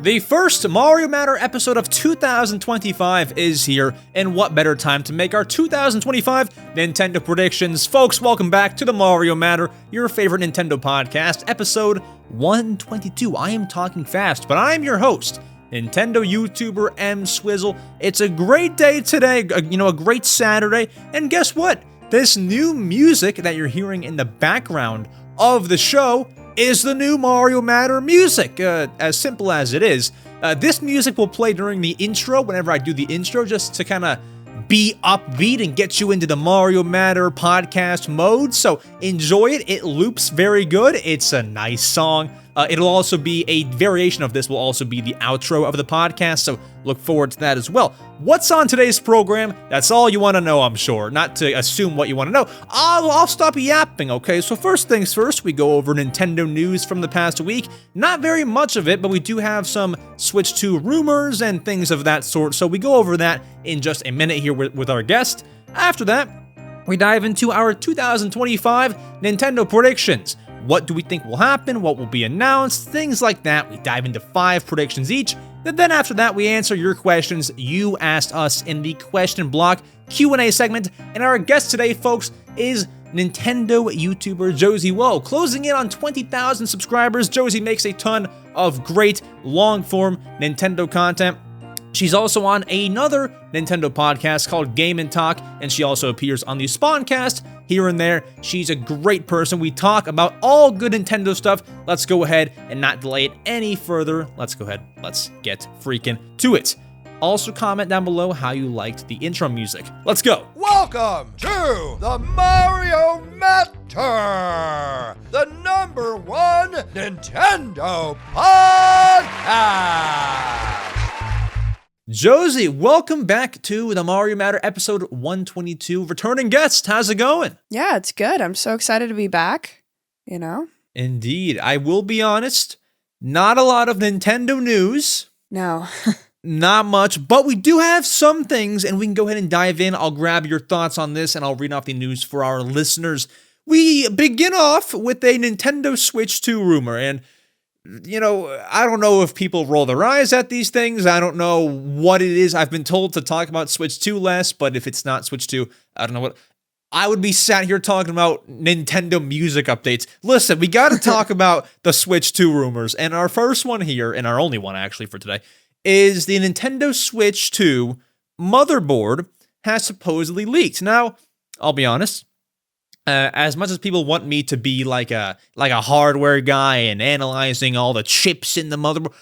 The first Mario Matter episode of 2025 is here, and what better time to make our 2025 Nintendo predictions. Folks, welcome back to the Mario Matter, your favorite Nintendo podcast, episode 122. I am talking fast, but I'm your host, Nintendo YouTuber EmSwizzle. It's a great day today, a great Saturday, and guess what? This new music that you're hearing in the background of the show is the new Mario Matter music, as simple as it is. This music will play during the intro, whenever I do the intro, just to kind of be upbeat and get you into the Mario Matter podcast mode, so enjoy it. It loops very good. It's a nice song. It'll also be a variation of this, will also be the outro of the podcast, so look forward to that as well. What's on today's program? That's all you want to know, I'm sure. Not to assume what you want to know. I'll stop yapping, okay? So first things first, we go over Nintendo news from the past week. Not very much of it, but we do have some Switch 2 rumors and things of that sort, so we go over that in just a minute here with our guest. After that, we dive into our 2025 Nintendo predictions. What do we think will happen? What will be announced? Things like that. We dive into 5 predictions each. And then after that, we answer your questions you asked us in the question block Q&A segment. And our guest today, folks, is Nintendo YouTuber Josie Woah. Closing in on 20,000 subscribers, Josie makes a ton of great long-form Nintendo content. She's also on another Nintendo podcast called Game & Talk, and she also appears on the Spawncast here and there. She's a great person. We talk about all good Nintendo stuff. Let's go ahead and not delay it any further. Let's go ahead. Let's get freaking to it. Also comment down below how you liked the intro music. Let's go. Welcome to the Mario Matter, the #1 Nintendo podcast. Josie, welcome back to the Mario Matter episode 122. Returning guest, how's it going? Yeah, it's good. I'm so excited to be back, Indeed. I will be honest, not a lot of Nintendo news. No. Not much, but we do have some things, and we can go ahead and dive in. I'll grab your thoughts on this, and I'll read off the news for our listeners. We begin off with a Nintendo Switch 2 rumor, and I don't know if people roll their eyes at these things. I don't know what it is. I've been told to talk about Switch 2 less, but if it's not Switch 2, I don't know what. I would be sat here talking about Nintendo music updates. Listen, we got to talk about the Switch 2 rumors. And our first one here, and our only one actually for today, is the Nintendo Switch 2 motherboard has supposedly leaked. Now, I'll be honest. As much as people want me to be like a hardware guy and analyzing all the chips in the motherboard,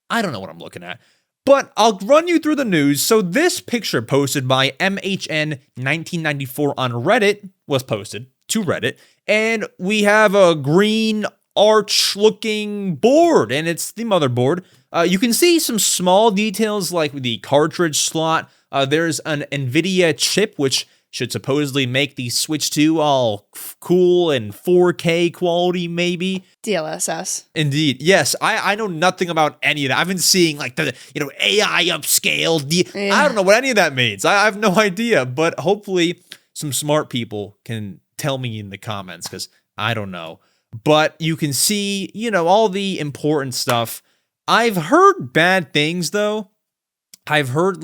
I don't know what I'm looking at. But I'll run you through the news. So this picture posted by MHN1994 on Reddit was posted to Reddit, and we have a green arch-looking board, and it's the motherboard. You can see some small details like the cartridge slot. There's an NVIDIA chip, which should supposedly make the Switch 2 all cool and 4K quality, maybe. DLSS. Indeed. Yes, I know nothing about any of that. I've been seeing like the, AI upscale. I don't know what any of that means. I have no idea, but hopefully some smart people can tell me in the comments because I don't know. But you can see, all the important stuff. I've heard bad things, though. I've heard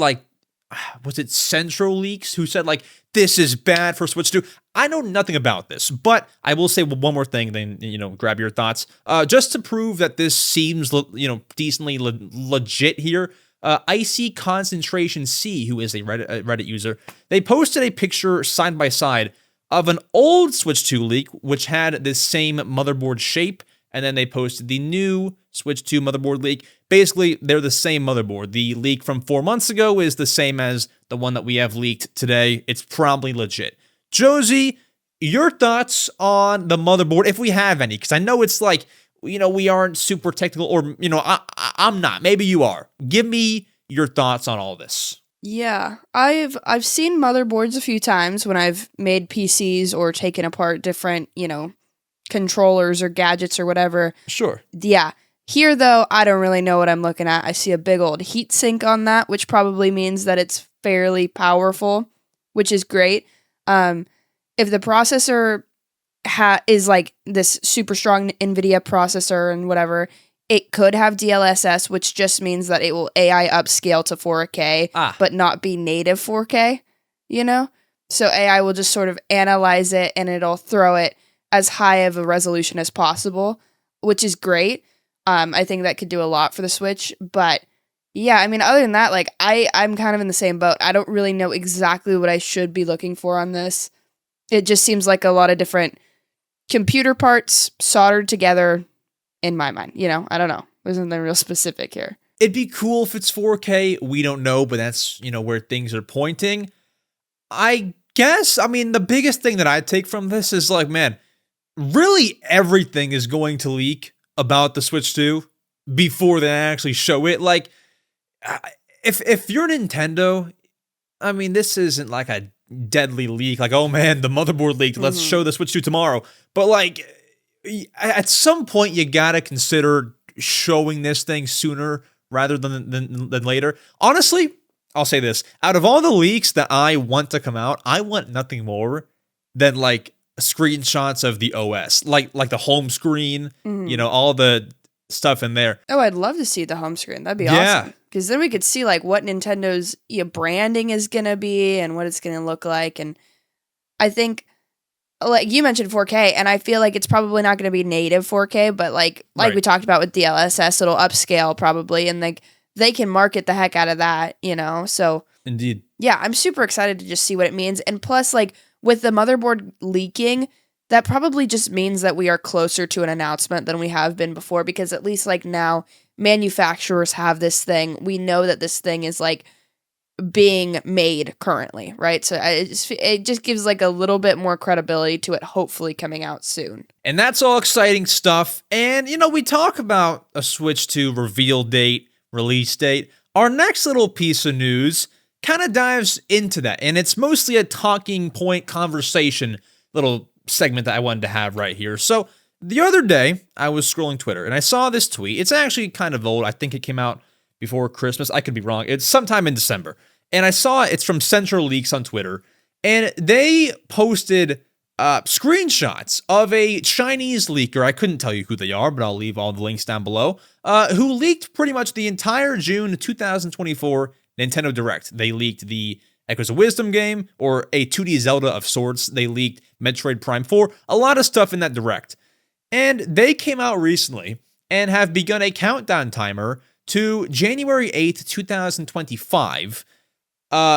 was it Central Leaks who said this is bad for Switch 2? I know nothing about this, but I will say one more thing, then, grab your thoughts. Just to prove that this seems, decently legit here, Icy Concentration C, who is a Reddit user, they posted a picture side by side of an old Switch 2 leak, which had this same motherboard shape, and then they posted the new Switch 2 motherboard leak. Basically, they're the same motherboard. The leak from 4 months ago is the same as the one that we have leaked today. It's probably legit. Josie, your thoughts on the motherboard, if we have any, because I know it's we aren't super technical, or, I'm not. Maybe you are. Give me your thoughts on all this. Yeah, I've seen motherboards a few times when I've made PCs or taken apart different, controllers or gadgets or whatever. Sure. Yeah. Here, though, I don't really know what I'm looking at. I see a big old heatsink on that, which probably means that it's fairly powerful, which is great. If the processor is this super strong NVIDIA processor and whatever, it could have DLSS, which just means that it will AI upscale to 4K, but not be native 4K, you know? So AI will just sort of analyze it and it'll throw it as high of a resolution as possible, which is great. I think that could do a lot for the Switch, but yeah, I mean, other than that, like, I'm kind of in the same boat. I don't really know exactly what I should be looking for on this. It just seems like a lot of different computer parts soldered together in my mind. You know, I don't know. There's nothing real specific here. It'd be cool if it's 4K. We don't know, but that's, you know, where things are pointing. I guess, I mean, the biggest thing that I take from this is like, man, really everything is going to leak about the Switch 2 before they actually show it. Like, if you're Nintendo, I mean, this isn't like a deadly leak. Like, oh man, the motherboard leaked. Let's show the Switch 2 tomorrow. But like, at some point, you gotta consider showing this thing sooner rather than later. Honestly, I'll say this. Out of all the leaks that I want to come out, I want nothing more than like screenshots of the OS. Like the home screen, you know, all the stuff in there. Oh, I'd love to see the home screen. That'd be awesome. Because then we could see like what Nintendo's branding is going to be and what it's going to look like. And I think, like you mentioned 4K, and I feel like it's probably not going to be native 4K, but like we talked about with DLSS, it'll upscale probably, and like they can market the heck out of that, you know? So indeed. Yeah, I'm super excited to just see what it means. And plus, like with the motherboard leaking, that probably just means that we are closer to an announcement than we have been before, because at least like now manufacturers have this thing. We know that this thing is like being made currently, right? So it just gives like a little bit more credibility to it, hopefully coming out soon. And that's all exciting stuff. And, you know, we talk about a Switch 2 reveal date, release date. Our next little piece of news kind of dives into that. And it's mostly a talking point conversation little segment that I wanted to have right here. So the other day, I was scrolling Twitter and I saw this tweet. It's actually kind of old. I think it came out before Christmas. I could be wrong. It's sometime in December. And I saw it's from Central Leaks on Twitter. And they posted screenshots of a Chinese leaker. I couldn't tell you who they are, but I'll leave all the links down below. Who leaked pretty much the entire June 2024 Nintendo Direct. They leaked the Echoes of Wisdom game, or a 2D Zelda of sorts. They leaked Metroid Prime 4. A lot of stuff in that Direct. And they came out recently and have begun a countdown timer to January 8th, 2025,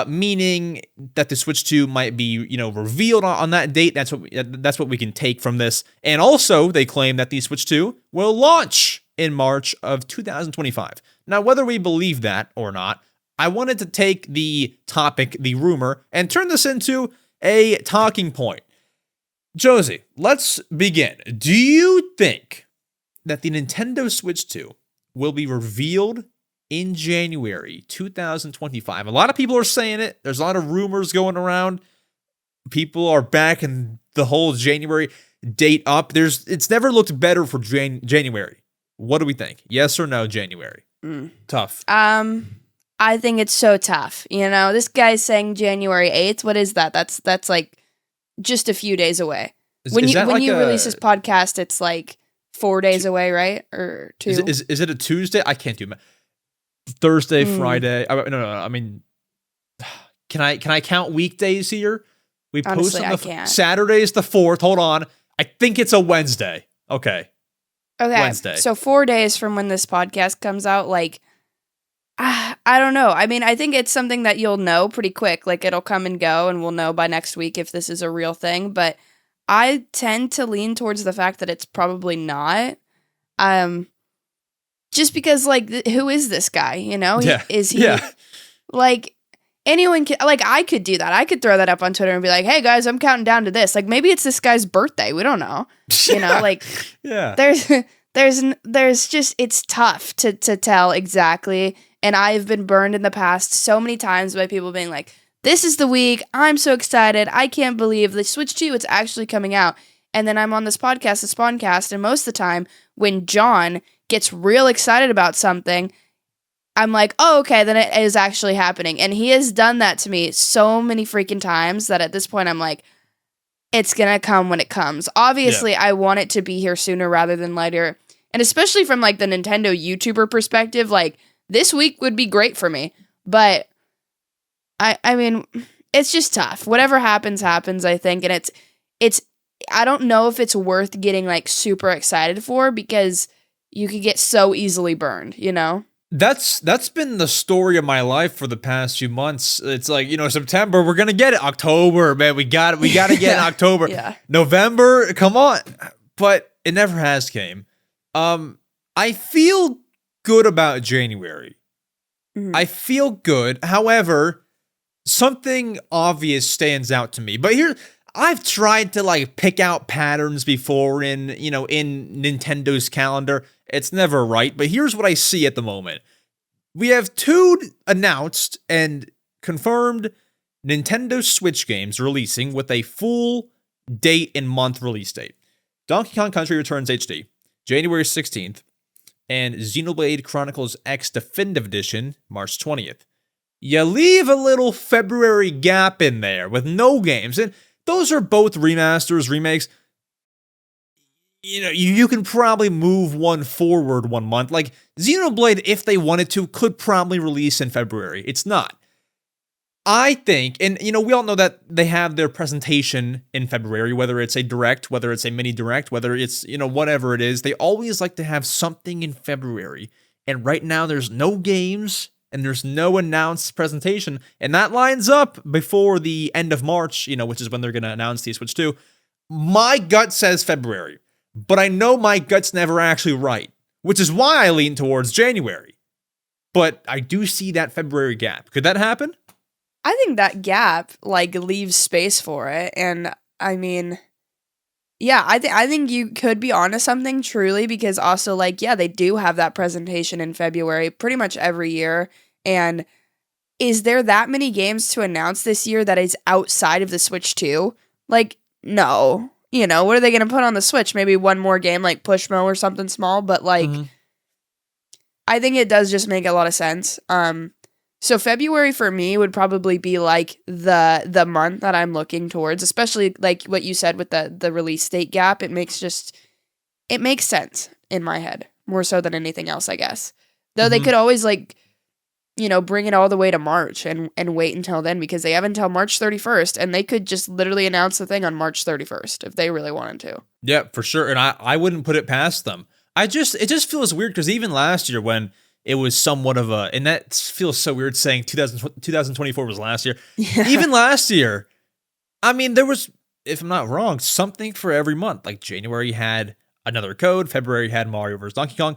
meaning that the Switch 2 might be, you know, revealed on that date. That's what we can take from this. And also, they claim that the Switch 2 will launch in March of 2025. Now, whether we believe that or not, I wanted to take the topic, the rumor, and turn this into a talking point. Josie, let's begin. Do you think that the Nintendo Switch 2 will be revealed in January 2025? A lot of people are saying it. There's a lot of rumors going around. People are backing the whole January date up. It's never looked better for January. What do we think? Yes or no, January? Tough. I think it's so tough. You know, this guy's saying January 8th. What is that? That's like just a few days away. When you release this podcast, it's like 4 days away, right? Or 2? Is it a Tuesday? I can't do math. Thursday, Friday. No. I mean, can I count weekdays here? We Honestly, post on I can't. Saturday's the 4th. Hold on. I think it's a Wednesday. Okay. Wednesday. So 4 days from when this podcast comes out, like, I don't know. I mean, I think it's something that you'll know pretty quick. Like, it'll come and go, and we'll know by next week if this is a real thing. But I tend to lean towards the fact that it's probably not. Just because, like, who is this guy? You know? Is he like anyone? Like, I could do that. I could throw that up on Twitter and be like, "Hey guys, I'm counting down to this." Like, maybe it's this guy's birthday. We don't know. You know? Like, There's just, it's tough to tell exactly. And I've been burned in the past so many times by people being like, this is the week. I'm so excited. I can't believe the Switch 2, it's actually coming out. And then I'm on this podcast, the Spawncast, and most of the time when John gets real excited about something, I'm like, oh, okay, then it is actually happening. And he has done that to me so many freaking times that at this point I'm like, it's going to come when it comes. Obviously, I want it to be here sooner rather than later. And especially from like the Nintendo YouTuber perspective, like this week would be great for me. But I mean, it's just tough. Whatever happens, I think. And it's I don't know if it's worth getting like super excited for, because you could get so easily burned, you know? That's been the story of my life for the past few months. It's like, September, we're going to get it. October, man, we got to get it in October. Yeah. November, come on. But it never has came. I feel good about January. Mm-hmm. I feel good. However, something obvious stands out to me. But here, I've tried to like pick out patterns before in Nintendo's calendar. It's never right, but here's what I see at the moment. We have 2 announced and confirmed Nintendo Switch games releasing with a full date and month release date. Donkey Kong Country Returns HD, January 16th, and Xenoblade Chronicles X Definitive Edition, March 20th. You leave a little February gap in there with no games, and those are both remasters, remakes. You can probably move one forward 1 month. Like, Xenoblade, if they wanted to, could probably release in February. It's not. I think, and we all know that they have their presentation in February, whether it's a direct, whether it's a mini direct, whether it's, whatever it is, they always like to have something in February. And right now there's no games and there's no announced presentation. And that lines up before the end of March, which is when they're going to announce the Switch 2. My gut says February. But I know my gut's never actually right, which is why I lean towards January. But I do see that February gap. Could that happen? I think that gap like leaves space for it. And I mean, yeah, I think you could be onto something truly, because also like, yeah, they do have that presentation in February pretty much every year. And is there that many games to announce this year that is outside of the Switch 2? Like, no. What are they going to put on the Switch? Maybe one more game like Pushmo or something small, but like, I think it does just make a lot of sense. So February for me would probably be like the month that I'm looking towards, especially like what you said with the release date gap. It makes sense in my head more so than anything else, I guess. Though they could always like, bring it all the way to March and wait until then, because they have until March 31st, and they could just literally announce the thing on March 31st if they really wanted to. Yeah, for sure. And I wouldn't put it past them. It just feels weird, because even last year when it was somewhat of a, and that feels so weird saying 2024 was last year. Yeah. Even last year, I mean, there was, if I'm not wrong, something for every month. Like January had another code, February had Mario vs. Donkey Kong.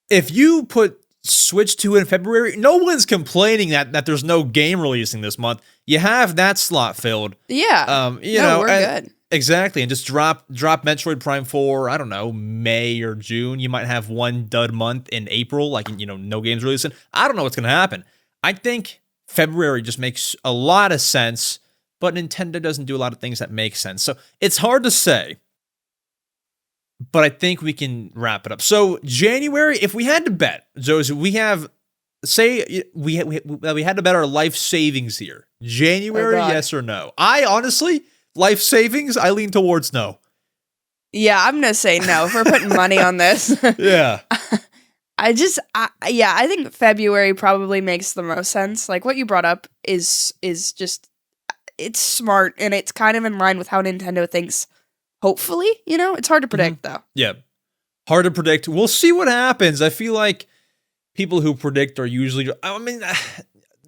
If you put Switch 2 in February, no one's complaining that there's no game releasing this month. You have that slot filled. Yeah. We're good. Exactly. And just drop Metroid Prime 4, I don't know, May or June. You might have one dud month in April, like, no games releasing. I don't know what's going to happen. I think February just makes a lot of sense, but Nintendo doesn't do a lot of things that make sense. So it's hard to say. But I think we can wrap it up. So January, if we had to bet, Josie, we had to bet our life savings here. January, yes or no? I honestly, life savings, I lean towards no. Yeah, I'm gonna say no. If we're putting money on this. Yeah. I think February probably makes the most sense. Like what you brought up is just, it's smart, and it's kind of in line with how Nintendo thinks. Hopefully, it's hard to predict though. Yeah. Hard to predict. We'll see what happens. I feel like people who predict are usually,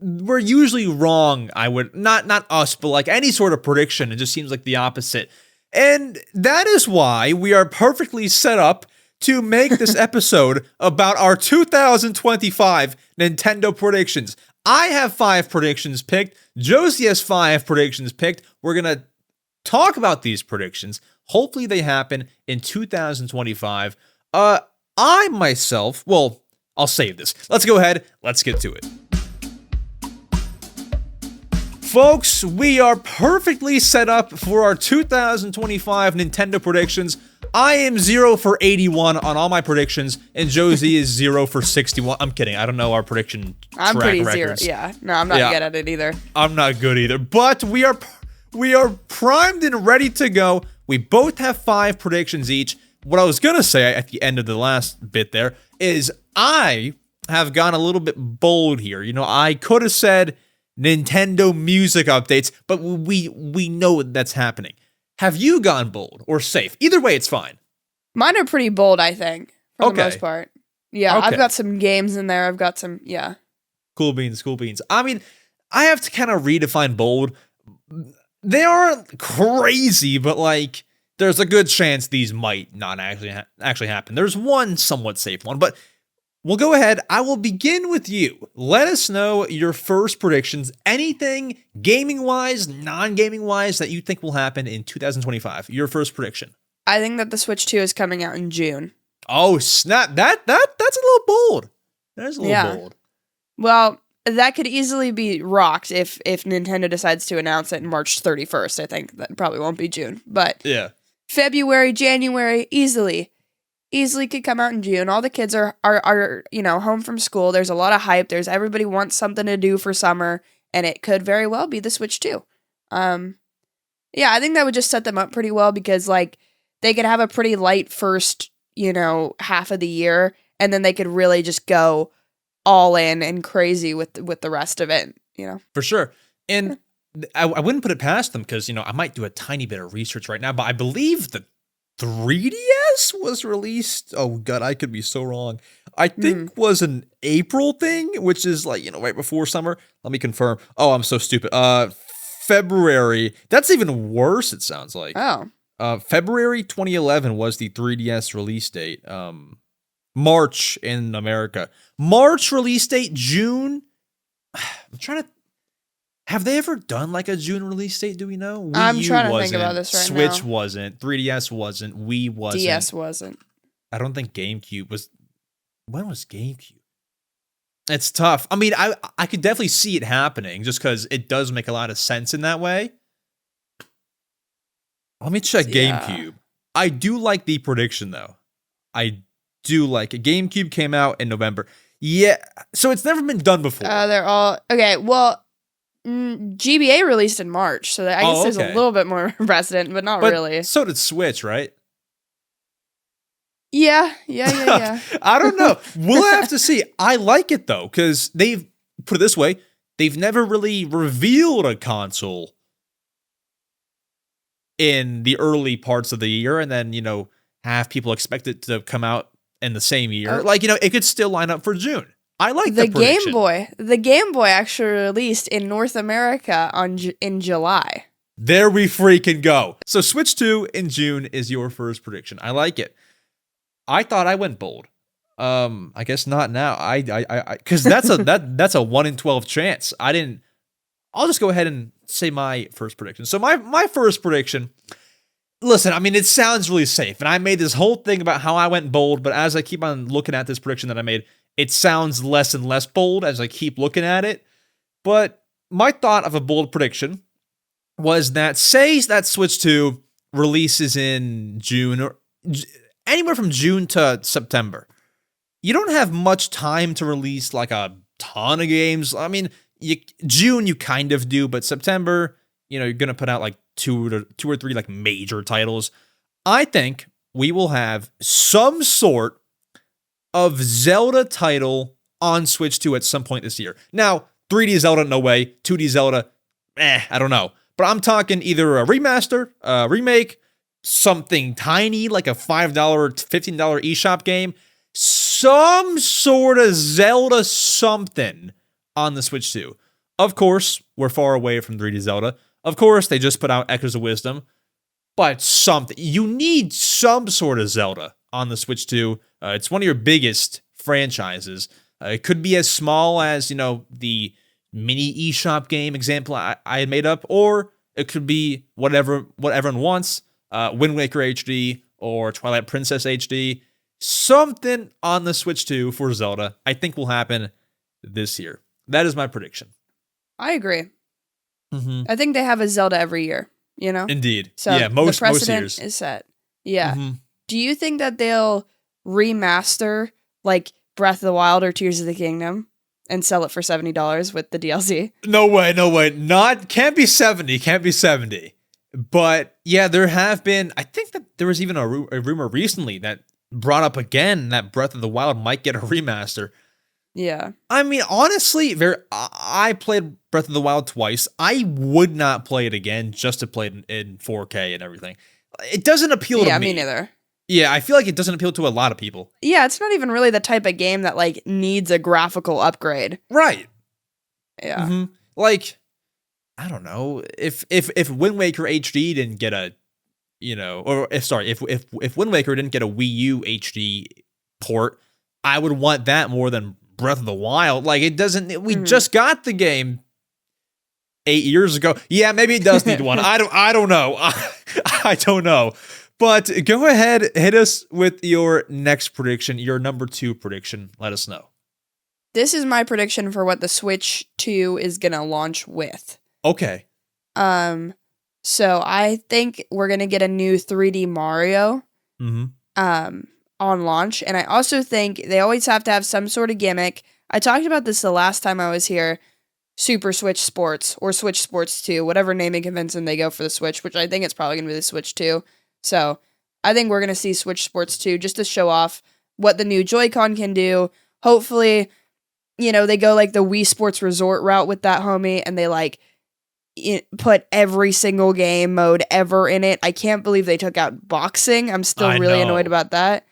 we're usually wrong. I would, not us, but like any sort of prediction, it just seems like the opposite. And that is why we are perfectly set up to make this episode about our 2025 Nintendo predictions. I have 5 predictions picked. Josie has 5 predictions picked. We're going to talk about these predictions. Hopefully they happen in 2025. I myself, well, I'll save this. Let's go ahead. Let's get to it. Folks, we are perfectly set up for our 2025 Nintendo predictions. I am 0 for 81 on all my predictions, and Josie is 0 for 61. I'm kidding. I don't know our prediction I'm pretty records. 0. Yeah. No, I'm not good at it either. I'm not good either. But we are primed and ready to go. We both have 5 predictions each. what I was going to say at the end of the last bit there is I have gone a little bit bold here. You know, I could have said Nintendo music updates, but we know that's happening. Have you gone bold or safe? Either way, it's fine. Mine are pretty bold, I think, for the most part. Yeah, Okay. I've got some games in there. I've got some, yeah. Cool beans, cool beans. I mean, I have to kind of redefine bold. They aren't crazy, but like, there's a good chance these might not actually happen. There's one somewhat safe one, but we'll go ahead. I will begin with you. Let us know your first predictions. Anything gaming-wise, non-gaming-wise that you think will happen in 2025. Your first prediction. I think that the Switch 2 is coming out in June. Oh, snap. That's a little bold. That is a little bold. Well, that could easily be rocked if Nintendo decides to announce it in March 31st. I think that probably won't be June. But yeah, February, January, easily could come out in June. All the kids are home from school. There's a lot of hype. Everybody wants something to do for summer, and it could very well be the Switch 2. Yeah, I think that would just set them up pretty well because like they could have a pretty light first, half of the year, and then they could really just go all in and crazy with the rest of it, For sure. And I wouldn't put it past them because, I might do a tiny bit of research right now, but I believe the 3DS was released. Oh, God, I could be so wrong. I think was an April thing, which is like, right before summer. Let me confirm. Oh, I'm so stupid. February. That's even worse, it sounds like. Oh. February 2011 was the 3DS release date. March in America. March release date, June. I'm trying to. Have they ever done like a June release date? Do we know? Wii I'm U trying to wasn't, think about this right Switch now. wasn't. 3DS wasn't. Wii wasn't. DS wasn't. I don't think GameCube was. When was GameCube? It's tough. I mean, I could definitely see it happening just because it does make a lot of sense in that way. Let me check GameCube. I do like the prediction though. I do like it. GameCube came out in November. Yeah, so it's never been done before. They're all okay. Well, GBA released in March, so I guess there's a little bit more precedent, but not really. So did Switch, right? Yeah. I don't know. We'll have to see. I like it though, because they've put it this way: they've never really revealed a console in the early parts of the year, and then have people expect it to come out in the same year. Like it could still line up for June. I like the prediction. Game Boy. The Game Boy actually released in North America in July. There we freaking go. So Switch 2 in June is your first prediction. I like it. I thought I went bold. I guess not now. I because that's a 1 in 12 chance. I'll just go ahead and say my first prediction. So my first prediction. Listen, I mean, it sounds really safe, and I made this whole thing about how I went bold, but as I keep on looking at this prediction that I made, it sounds less and less bold as I keep looking at it. But my thought of a bold prediction was that, say that Switch 2 releases in June, or anywhere from June to September. You don't have much time to release like a ton of games. I mean, June you kind of do, but September, you're going to put out like two or three like major titles. I think we will have some sort of Zelda title on Switch 2 at some point this year. Now, 3D Zelda, no way. 2D Zelda, I don't know. But I'm talking either a remaster, a remake, something tiny like a $5, $15 eShop game, some sort of Zelda something on the Switch 2. Of course, we're far away from 3D Zelda. Of course, they just put out Echoes of Wisdom. But something. You need some sort of Zelda on the Switch 2. It's one of your biggest franchises. It could be as small as, the mini eShop game example I had made up, or it could be whatever everyone wants. Wind Waker HD or Twilight Princess HD. Something on the Switch 2 for Zelda I think will happen this year. That is my prediction. I agree. Mm-hmm. I think they have a Zelda every year, Indeed. So yeah, most the precedent years. is set. Yeah. Mm-hmm. Do you think that they'll remaster like Breath of the Wild or Tears of the Kingdom and sell it for $70 with the DLC? No way. Can't be 70. But yeah, there have been, I think that there was even a rumor recently that brought up again that Breath of the Wild might get a remaster. Yeah. I mean, honestly, I played Breath of the Wild twice. I would not play it again just to play it in 4K and everything. It doesn't appeal to me. Yeah, me neither. Yeah, I feel like it doesn't appeal to a lot of people. Yeah, it's not even really the type of game that like needs a graphical upgrade. Right. Yeah. Mm-hmm. Like, I don't know, if Wind Waker HD didn't get a, if Wind Waker didn't get a Wii U HD port, I would want that more than Breath of the Wild. Like, it doesn't. We just got the game 8 years ago. Yeah, maybe it does need one. I don't know. I don't know. But go ahead, hit us with your next prediction, your number 2 prediction. Let us know. This is my prediction for what the Switch 2 is gonna launch with. Okay. So I think we're gonna get a new 3D Mario. On launch, and I also think they always have to have some sort of gimmick. I talked about this the last time I was here. Super Switch Sports or Switch Sports 2, whatever naming convention they go for the Switch, which I think it's probably gonna be the Switch 2. So I think we're gonna see Switch Sports 2 just to show off what the new Joy-Con can do. Hopefully, they go like the Wii Sports Resort route with that, homie, and they like put every single game mode ever in it. I can't believe they took out boxing. I'm still really annoyed about that.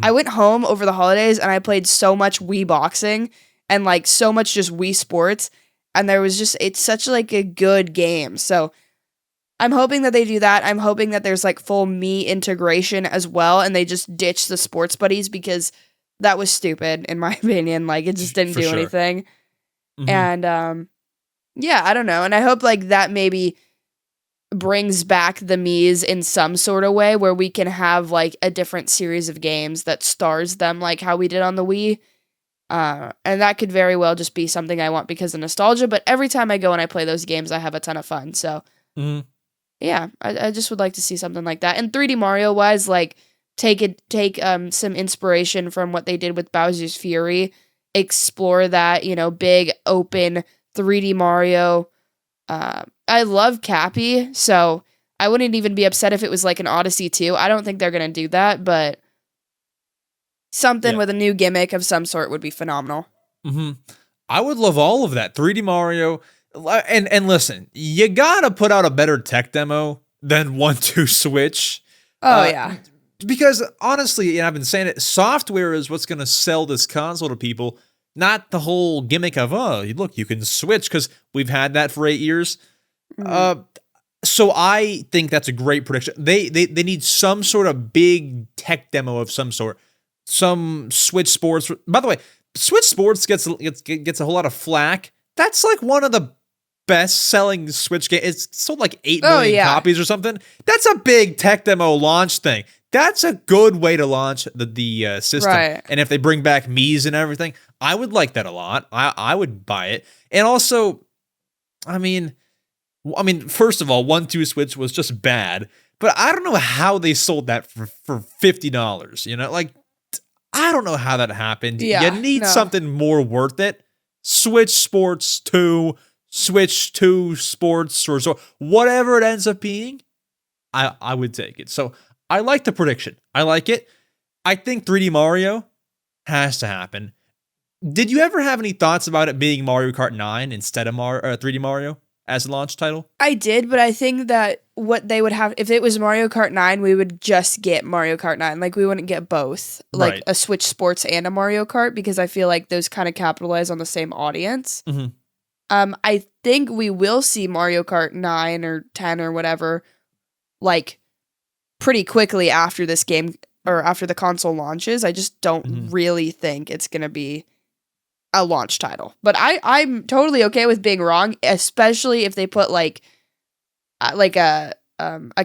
I went home over the holidays and I played so much Wii boxing and like so much just Wii Sports, and it's such like a good game. So I'm hoping that they do that. I'm hoping that there's like full Mii integration as well, and they just ditch the sports buddies because that was stupid in my opinion. Like, it just didn't do anything. And yeah, I don't know. And I hope like that maybe brings back the Miis in some sort of way where we can have like a different series of games that stars them like how we did on the Wii. And that could very well just be something I want because of nostalgia. But every time I go and I play those games, I have a ton of fun. So yeah, I just would like to see something like that. And 3D Mario wise, like take some inspiration from what they did with Bowser's Fury, explore that, big open 3D Mario. I love Cappy, so I wouldn't even be upset if it was like an Odyssey 2. I don't think they're going to do that, but something with a new gimmick of some sort would be phenomenal. I would love all of that. 3D Mario. And listen, you got to put out a better tech demo than 1-2 Switch. Oh, yeah. Because honestly, I've been saying it, software is what's going to sell this console to people, not the whole gimmick of, look, you can switch, because we've had that for 8 years. So I think that's a great prediction. They need some sort of big tech demo of some sort. Some Switch Sports. By the way, Switch Sports gets a whole lot of flack. That's like one of the best-selling Switch games. It's sold like 8 million copies or something. That's a big tech demo launch thing. That's a good way to launch the system. Right. And if they bring back Mii's and everything, I would like that a lot. I would buy it. And also, I mean, first of all, 1-2 Switch was just bad, but I don't know how they sold that for $50. Like, I don't know how that happened. Yeah, you need something more worth it. Switch Sports 2, Switch 2 Sports Resort, whatever it ends up being, I would take it. So I like the prediction. I like it. I think 3D Mario has to happen. Did you ever have any thoughts about it being Mario Kart 9 instead of 3D Mario as a launch title? I did, but I think that what they would have, if it was Mario Kart 9, we would just get Mario Kart 9. Like, we wouldn't get both, like a Switch Sports and a Mario Kart, because I feel like those kind of capitalize on the same audience. I think we will see Mario Kart 9 or 10 or whatever, like, pretty quickly after this game, or after the console launches. I just don't really think it's going to be a launch title. But I'm totally okay with being wrong, especially if they put like a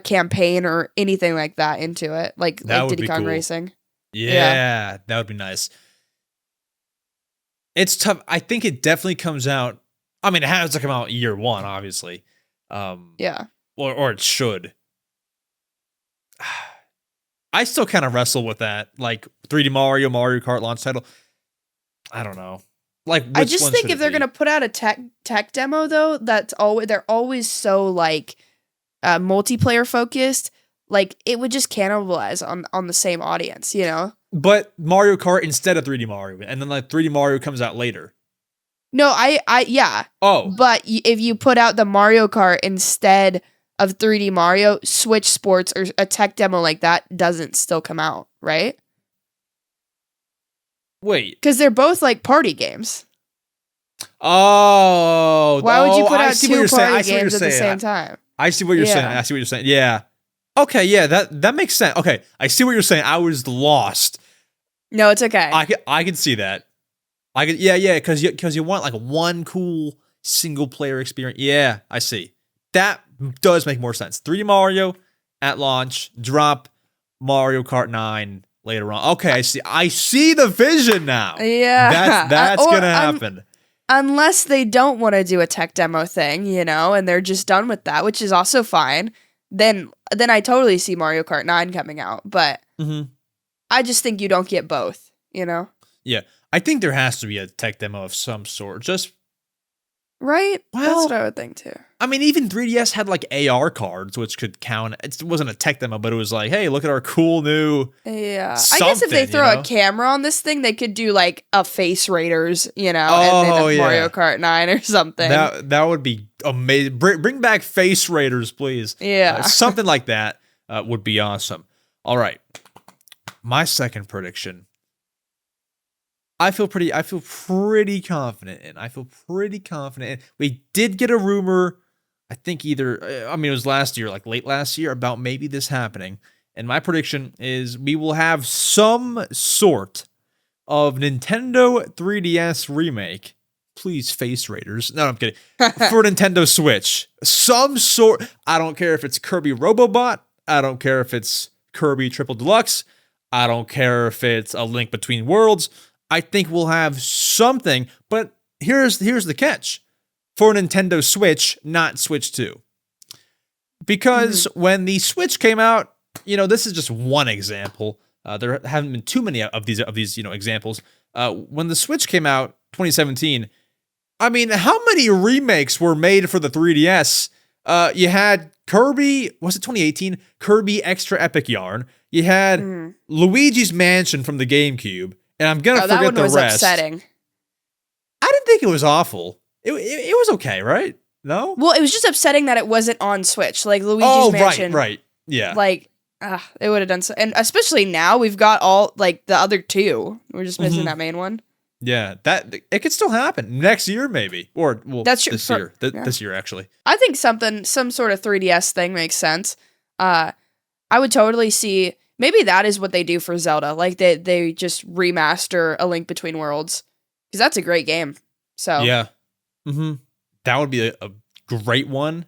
campaign or anything like that into it, like Diddy Kong Racing. Yeah, that would be nice. It's tough. I think it definitely comes out. I mean, it has to come out year one, obviously. Yeah. Or it should. I still kind of wrestle with that, like 3D Mario Kart launch title. I don't know. Like, I just think if they're gonna put out a tech demo, though, they're always so like multiplayer focused, like it would just cannibalize on the same audience, you know? But Mario Kart instead of 3D Mario, and then like 3D Mario comes out later. No, yeah. Oh. But if you put out the Mario Kart instead of 3D Mario, Switch Sports or a tech demo like that doesn't still come out, right? Wait. Because they're both like party games. Oh. Why would you put out two party games at the same time? I see what you're saying. I see what you're saying. Yeah. Okay, yeah, that makes sense. Okay, I see what you're saying. I was lost. No, it's okay. I can see that. Yeah, because you want like one cool single player experience. Yeah, I see. That does make more sense. 3D Mario at launch, drop Mario Kart 9 later on. Okay, I see the vision now. Yeah. That's gonna happen. Unless they don't want to do a tech demo thing, you know, and they're just done with that, which is also fine. Then I totally see Mario Kart 9 coming out, but I just think you don't get both, you know? Yeah, I think there has to be a tech demo of some sort. Just right? Well, that's what I would think too. I mean, even 3DS had like AR cards, which could count. It wasn't a tech demo, but it was like, hey, look at our cool new. Yeah, I guess if they throw a camera on this thing, they could do like a Face Raiders, you know, and then a Mario Kart 9 or something. That would be amazing. Bring back Face Raiders, please. Yeah, something like that would be awesome. All right, my second prediction. I feel pretty confident in. We did get a rumor, I think it was last year, like late last year, about maybe this happening. And my prediction is we will have some sort of Nintendo 3DS remake. Please, Face Raiders. No, I'm kidding. For Nintendo Switch. Some sort. I don't care if it's Kirby Robobot. I don't care if it's Kirby Triple Deluxe. I don't care if it's A Link Between Worlds. I think we'll have something, but here's the catch. For Nintendo Switch, not Switch 2. Because when the Switch came out, you know, this is just one example. There haven't been too many of these examples. When the Switch came out, 2017, I mean, how many remakes were made for the 3DS? You had Kirby, was it 2018? Kirby Extra Epic Yarn. You had Luigi's Mansion from the GameCube. And I'm going to forget the rest. That one was upsetting. I didn't think it was awful. It was okay, right? No? Well, it was just upsetting that it wasn't on Switch. Like, Luigi's Mansion. Right. Yeah. Like, it would have done so. And especially now, we've got all, like, the other two. We're just missing that main one. Yeah, it could still happen. Next year, maybe. Or, well, that's this year. This year, actually. I think some sort of 3DS thing makes sense. I would totally see... Maybe that is what they do for Zelda. Like, they just remaster A Link Between Worlds. Because that's a great game. So yeah. That would be a great one.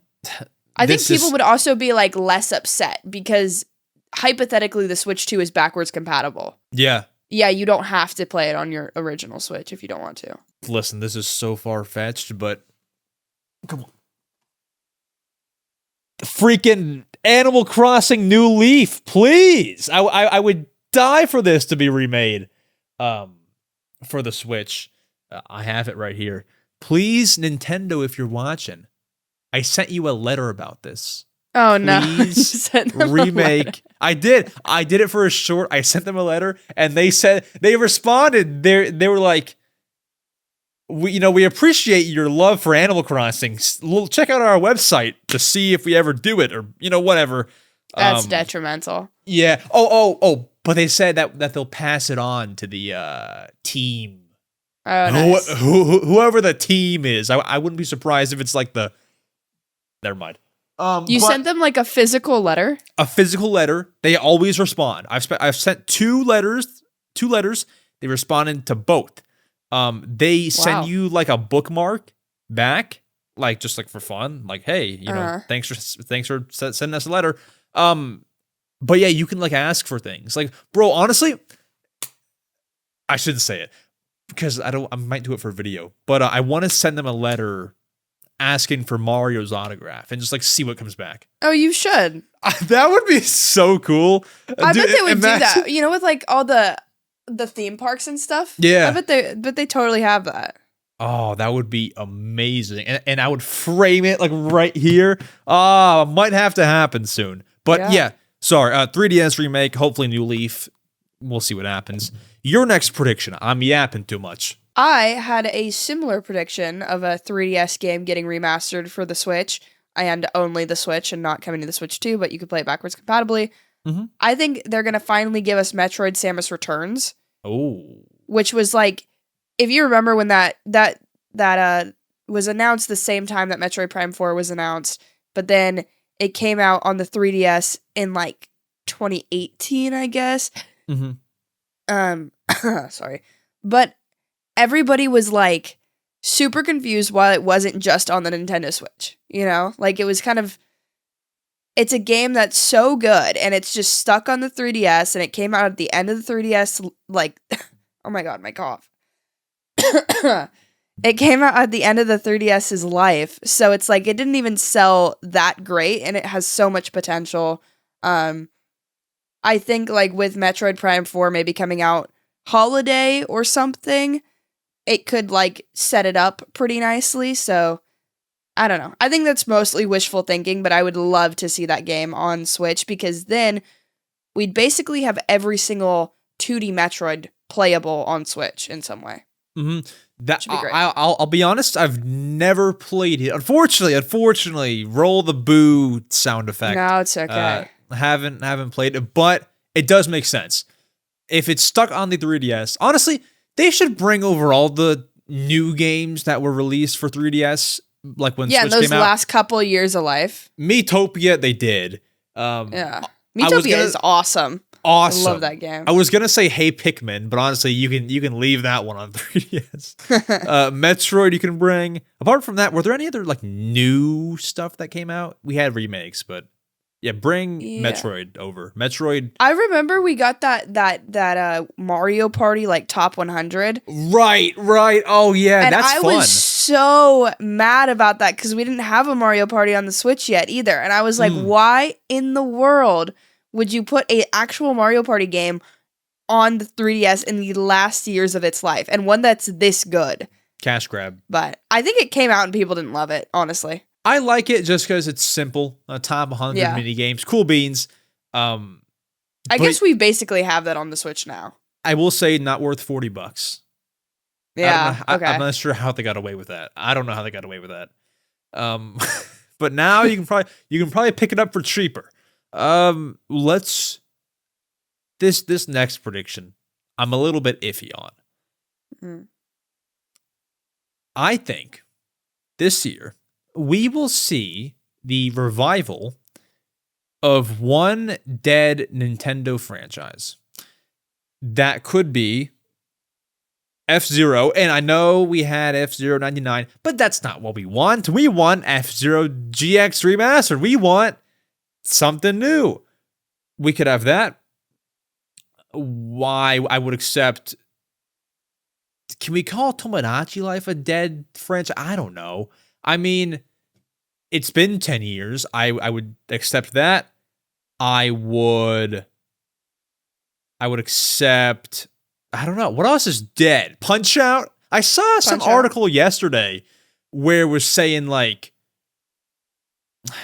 I think people would also be, like, less upset. Because, hypothetically, the Switch 2 is backwards compatible. Yeah. Yeah, you don't have to play it on your original Switch if you don't want to. Listen, this is so far-fetched, but... Come on. Freaking Animal Crossing New Leaf, please. I would die for this to be remade for the Switch. I have it right here. Please, Nintendo, if you're watching, I sent you a letter about this. Oh, no. Please remake. I did it for a short. I sent them a letter, and they responded. They were like, we appreciate your love for Animal Crossing. Check out our website to see if we ever do it, or whatever. That's detrimental. Yeah. Oh. But they said that they'll pass it on to the team. Oh, nice. Whoever the team is. I wouldn't be surprised if it's like the. Never mind. You sent them like a physical letter. A physical letter. They always respond. I've sent two letters. They responded to both. They send you like a bookmark back, like just like for fun, like, hey, thanks for sending us a letter. But yeah, you can like ask for things. Like, bro, honestly, I shouldn't say it because I might do it for video, but I want to send them a letter asking for Mario's autograph and just like see what comes back. Oh, you should. That would be so cool. I bet they would do that. With like all the theme parks and stuff. Yeah. I bet they totally have that. Oh, that would be amazing. And I would frame it like right here. Oh, might have to happen soon. But yeah, sorry. 3DS remake, hopefully New Leaf. We'll see what happens. Your next prediction. I'm yapping too much. I had a similar prediction of a 3DS game getting remastered for the Switch and only the Switch and not coming to the Switch 2, but you could play it backwards compatibly. Mm-hmm. I think they're going to finally give us Metroid Samus Returns. Oh. Which was like, if you remember when that was announced the same time that Metroid Prime 4 was announced, but then it came out on the 3DS in like 2018, I guess. Mm-hmm. Sorry. But everybody was like super confused why it wasn't just on the Nintendo Switch, you know? Like it was kind of, it's a game that's so good and it's just stuck on the 3DS and it came out at the end of the 3DS, like, oh my God, my cough. It came out at the end of the 3DS's life, so it's like it didn't even sell that great and it has so much potential. I think like with Metroid Prime 4 maybe coming out holiday or something, it could like set it up pretty nicely. So I don't know. I think that's mostly wishful thinking, but I would love to see that game on Switch because then we'd basically have every single 2D Metroid playable on Switch in some way. Mm-hmm. That should be great. I'll be honest. I've never played it. Unfortunately, roll the boo sound effect. No, it's okay. Haven't played it, but it does make sense. If it's stuck on the 3DS, honestly, they should bring over all the new games that were released for 3DS, like when Switch those came out. last couple years of life. Miitopia, they did. Miitopia is awesome. Awesome. I love that game. I was gonna say Hey Pikmin, but honestly, you can leave that one on 3DS. Metroid you can bring. Apart from that, were there any other like new stuff that came out? We had remakes, but yeah, bring Metroid over. Metroid. I remember we got that Mario Party like top 100. Right. Oh yeah, and that's fun. I was so mad about that because we didn't have a Mario Party on the Switch yet either, and I was like, why in the world would you put an actual Mario Party game on the 3DS in the last years of its life, and one that's this good? Cash grab. But I think it came out and people didn't love it, honestly. I like it just because it's simple. Top 100 mini games, cool beans. I guess we basically have that on the Switch now. I will say not worth $40. Yeah, okay. I'm not sure how they got away with that. I don't know how they got away with that. But now you can probably pick it up for cheaper. This next prediction, I'm a little bit iffy on. Mm-hmm. I think this year we will see the revival of one dead Nintendo franchise. That could be F-Zero, and I know we had F-Zero 99, but that's not what we want. We want F-Zero GX Remastered. We want something new. We could have that. Why I would accept. Can we call Tomodachi Life a dead franchise? I don't know. I mean, it's been 10 years. I would accept that. I would accept. I don't know. What else is dead? Punch Out? I saw some article yesterday where it was saying like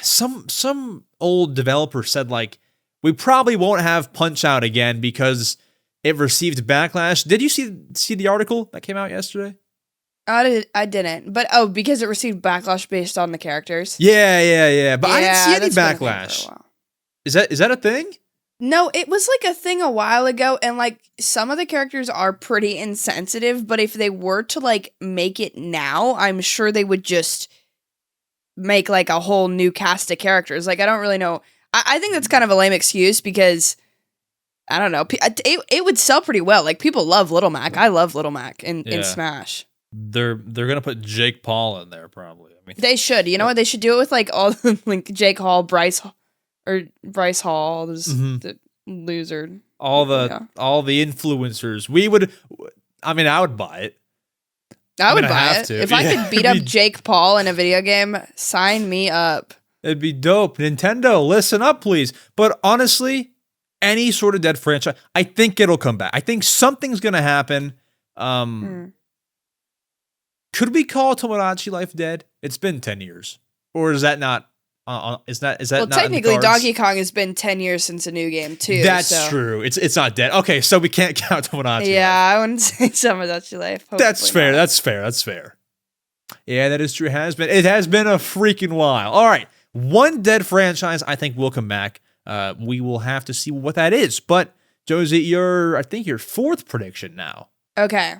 some old developer said like we probably won't have Punch Out again because it received backlash. Did you see the article that came out yesterday? I didn't. But because it received backlash based on the characters. Yeah. But I didn't see any backlash. Is that a thing? No, it was like a thing a while ago, and like some of the characters are pretty insensitive, but if they were to like make it now, I'm sure they would just make like a whole new cast of characters. Like I don't really know. I think that's kind of a lame excuse because I don't know. It would sell pretty well. Like people love Little Mac. I love Little Mac in Smash. They're gonna put Jake Paul in there probably. I mean, they should. You know what? They should do it with like all the like Jake Hall, Bryce Hall, the loser. All the influencers. I would buy it. I would buy it. If I could beat up Jake Paul in a video game, sign me up. It'd be dope. Nintendo, listen up, please. But honestly, any sort of dead franchise, I think it'll come back. I think something's gonna happen. Could we call Tomodachi Life dead? It's been 10 years. Or is that not is that well, not technically in the cards? Donkey Kong has been 10 years since a new game too. That's true. It's not dead. Okay, so we can't count Tomodachi Yeah, Life. I wouldn't say Tomodachi Life. That's fair. Not. That's fair. Yeah, that is true. It has been a freaking while. All right. One dead franchise I think will come back. We will have to see what that is. But Josie, I think your fourth prediction now. Okay.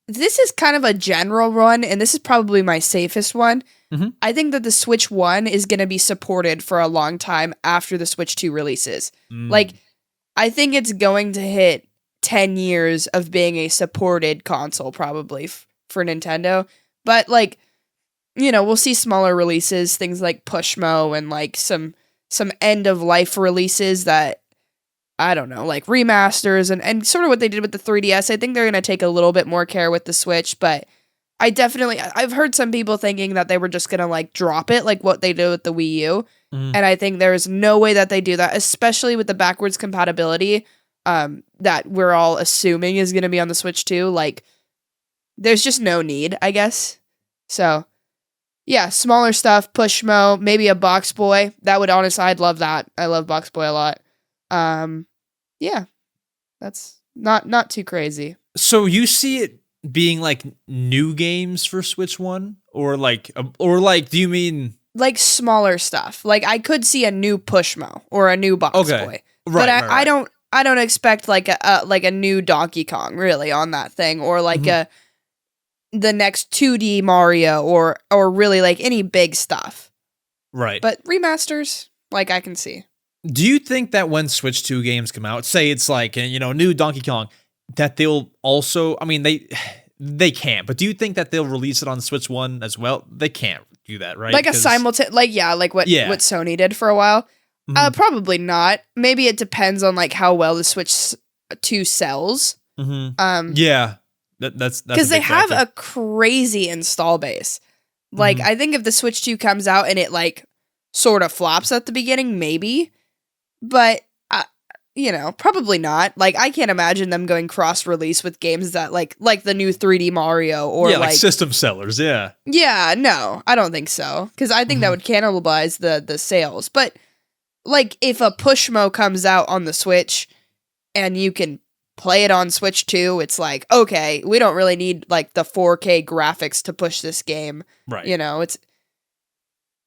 This is kind of a general one, and this is probably my safest one. Mm-hmm. I think that the Switch 1 is going to be supported for a long time after the Switch 2 releases. Like, I think it's going to hit 10 years of being a supported console, probably, for Nintendo. But, like, you know, we'll see smaller releases, things like Pushmo and, like, some end-of-life releases that, I don't know, like remasters and sort of what they did with the 3DS. I think they're going to take a little bit more care with the Switch, but I've heard some people thinking that they were just going to like drop it like what they did with the Wii U. And I think there's no way that they do that, especially with the backwards compatibility that we're all assuming is going to be on the Switch too. Like there's just no need, I guess. So yeah, smaller stuff, Pushmo, maybe a Box Boy. That would honestly, I'd love that. I love Box Boy a lot. Yeah, that's not too crazy. So you see it being like new games for Switch 1 or like do you mean like smaller stuff? Like I could see a new Pushmo or a new Box Boy. But I don't expect like a new Donkey Kong really on that thing or like the next 2D Mario or really like any big stuff. Right. But remasters like I can see. Do you think that when Switch 2 games come out, say it's like, you know, new Donkey Kong, that they'll also, I mean, they can't, but do you think that they'll release it on Switch 1 as well? They can't do that, right? Like a simultaneous, like what Sony did for a while. Probably not. Maybe it depends on like how well the Switch 2 sells. Yeah. That's because they have a crazy install base. Like, I think if the Switch 2 comes out and it like sort of flops at the beginning, maybe. But, you know, probably not. Like, I can't imagine them going cross-release with games that, like the new 3D Mario or, like system sellers, yeah. Yeah, no, I don't think so. Because I think that would cannibalize the sales. But, like, if a Pushmo comes out on the Switch and you can play it on Switch 2, it's like, okay, we don't really need, like, the 4K graphics to push this game. Right. You know, it's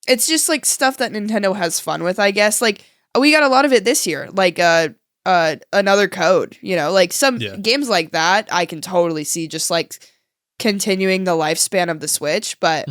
just, like, stuff that Nintendo has fun with, I guess. Like, we got a lot of it this year, like another Code, you know, like some games like that I can totally see just like continuing the lifespan of the Switch, but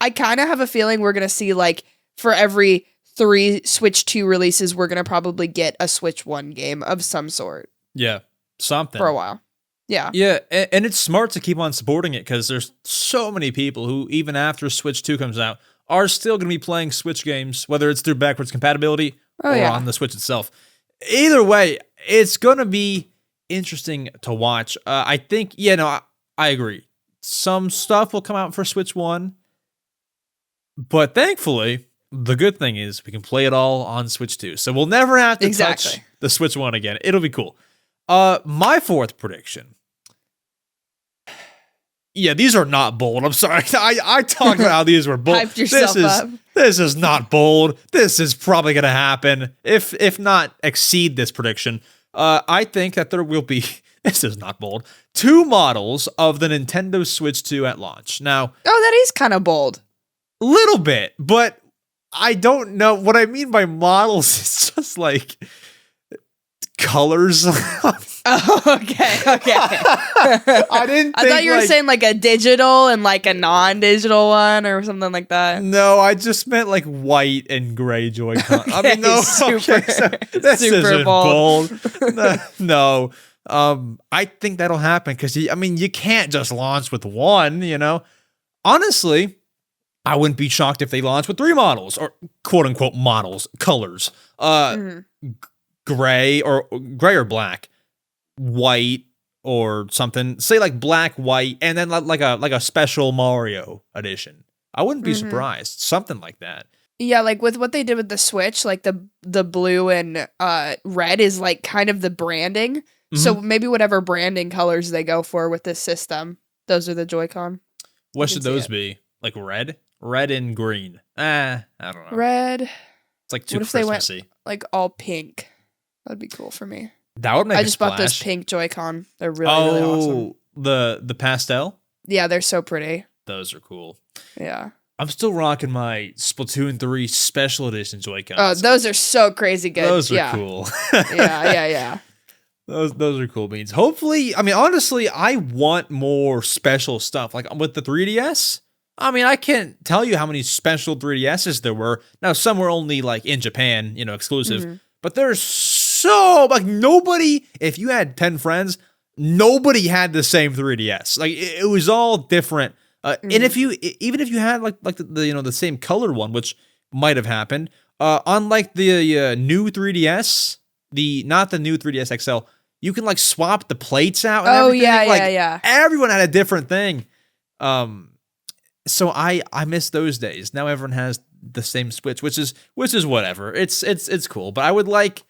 I kind of have a feeling we're going to see like for every 3 Switch 2 releases, we're going to probably get a Switch 1 game of some sort. Yeah, something. For a while. Yeah. Yeah, and it's smart to keep on supporting it because there's so many people who, even after Switch 2 comes out, are still going to be playing Switch games, whether it's through backwards compatibility or on the Switch itself. Either way, it's going to be interesting to watch. I think, I agree. Some stuff will come out for Switch 1, but thankfully, the good thing is we can play it all on Switch 2. So we'll never have to touch the Switch 1 again. It'll be cool. My fourth prediction. Yeah, these are not bold. I'm sorry. I talked about how these were bold. Hyped yourself up. This is not bold. This is probably going to happen. If not exceed this prediction. I think that there will be, this is not bold, 2 models of the Nintendo Switch 2 at launch. Now, that is kind of bold. Little bit, but I don't know. What I mean by models is just like colors. Oh, okay. I thought you were saying like a digital and like a non-digital one or something like that. No, I just meant like white and gray Joy-Con. Okay, I mean, no, super this isn't bold. No. I think that'll happen because you can't just launch with one. You know, honestly, I wouldn't be shocked if they launch with 3 models or quote unquote models, colors. Gray or black. White or something, say like black, white, and then like a special Mario edition. I wouldn't be surprised. Something like that. Yeah, like with what they did with the Switch, like the blue and red is like kind of the branding. So maybe whatever branding colors they go for with this system. Those are the Joy-Con. What should those be? Like red? Red and green. I don't know. Red. It's like too what if Christmassy. they went like all pink? That'd be cool for me. That would make I a just splash. bought those pink Joy-Con. They're really awesome. The pastel? Yeah, they're so pretty. Those are cool. Yeah. I'm still rocking my Splatoon 3 Special Edition Joy-Cons. Oh, those are so crazy good. Those are cool. yeah. Those are cool beans. Hopefully, I mean, honestly, I want more special stuff. Like with the 3DS, I mean, I can't tell you how many special 3DSs there were. Now, some were only like in Japan, exclusive. But there's so, like, nobody, if you had 10 friends, nobody had the same 3DS. Like, it was all different. And even if you had like the same colored one, which might have happened, on like the new 3DS, not the new 3DS XL, you can like swap the plates out. And everything. Yeah. Everyone had a different thing. So I miss those days. Now everyone has the same Switch, which is whatever. It's cool, but I would like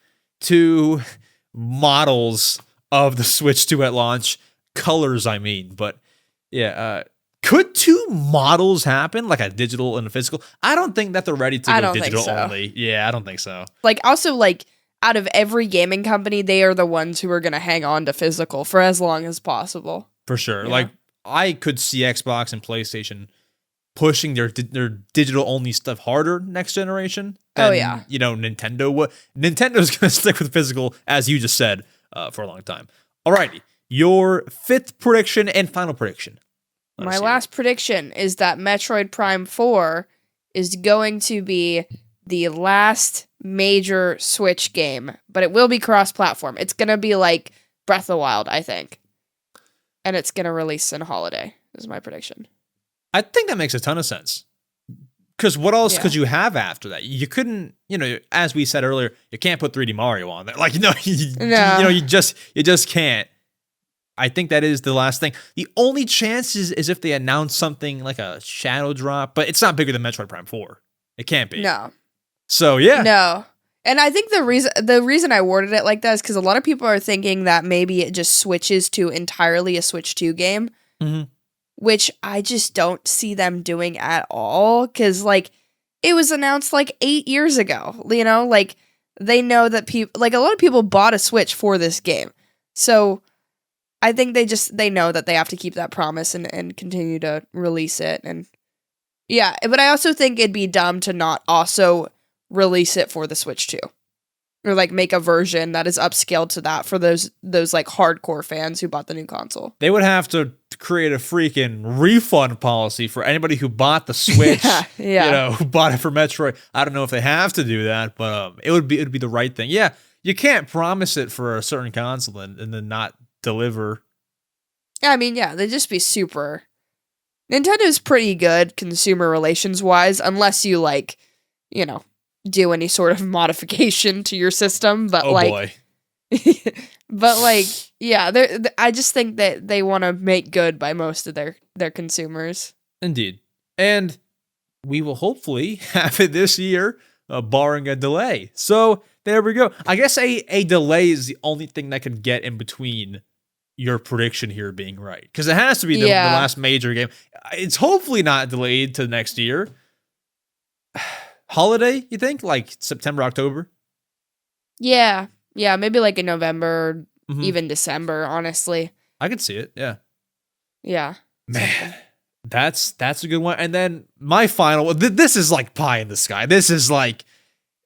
to models of the Switch 2 at launch, colors I mean, but yeah, could two models happen, like a digital and a physical? I don't think that they're ready to go digital only. Yeah, I don't think so. Like also like out of every gaming company, they are the ones who are going to hang on to physical for as long as possible. For sure. Yeah. Like I could see Xbox and PlayStation pushing their digital only stuff harder next generation than, Nintendo would. Nintendo's going to stick with physical, as you just said, for a long time. Alrighty, your fifth prediction and final prediction. My last prediction is that Metroid Prime 4 is going to be the last major Switch game, but it will be cross-platform. It's going to be like Breath of the Wild, I think. And it's going to release in holiday, is my prediction. I think that makes a ton of sense. Because what else could you have after that? You couldn't, as we said earlier, you can't put 3D Mario on there. Like, you just can't. I think that is the last thing. The only chance is if they announce something like a shadow drop, but it's not bigger than Metroid Prime 4. It can't be. No. So, yeah. No. And I think the reason I worded it like that is because a lot of people are thinking that maybe it just switches to entirely a Switch 2 game, which I just don't see them doing at all. Because, like, it was announced like 8 years ago. Like, they know that people, like, a lot of people bought a Switch for this game. So I think they know that they have to keep that promise and continue to release it. And yeah, but I also think it'd be dumb to not also release it for the Switch 2. Or like make a version that is upscaled to that for those like hardcore fans who bought the new console. They would have to create a freaking refund policy for anybody who bought the Switch, who bought it for Metroid. I don't know if they have to do that, but it would be the right thing. Yeah, you can't promise it for a certain console and then not deliver. I mean, yeah, they'd just be super. Nintendo's pretty good consumer relations wise, unless you like, do any sort of modification to your system. But boy. But like, yeah, I just think that they want to make good by most of their consumers. Indeed. And we will hopefully have it this year, barring a delay. So there we go. I guess a delay is the only thing that could get in between your prediction here being right. Because it has to be the last major game. It's hopefully not delayed to next year. Holiday, you think? Like September, October? Yeah. Yeah, maybe like in November, even December, honestly. I could see it, yeah. Yeah. Man, that's a good one. And then my final one, this is like pie in the sky. This is like,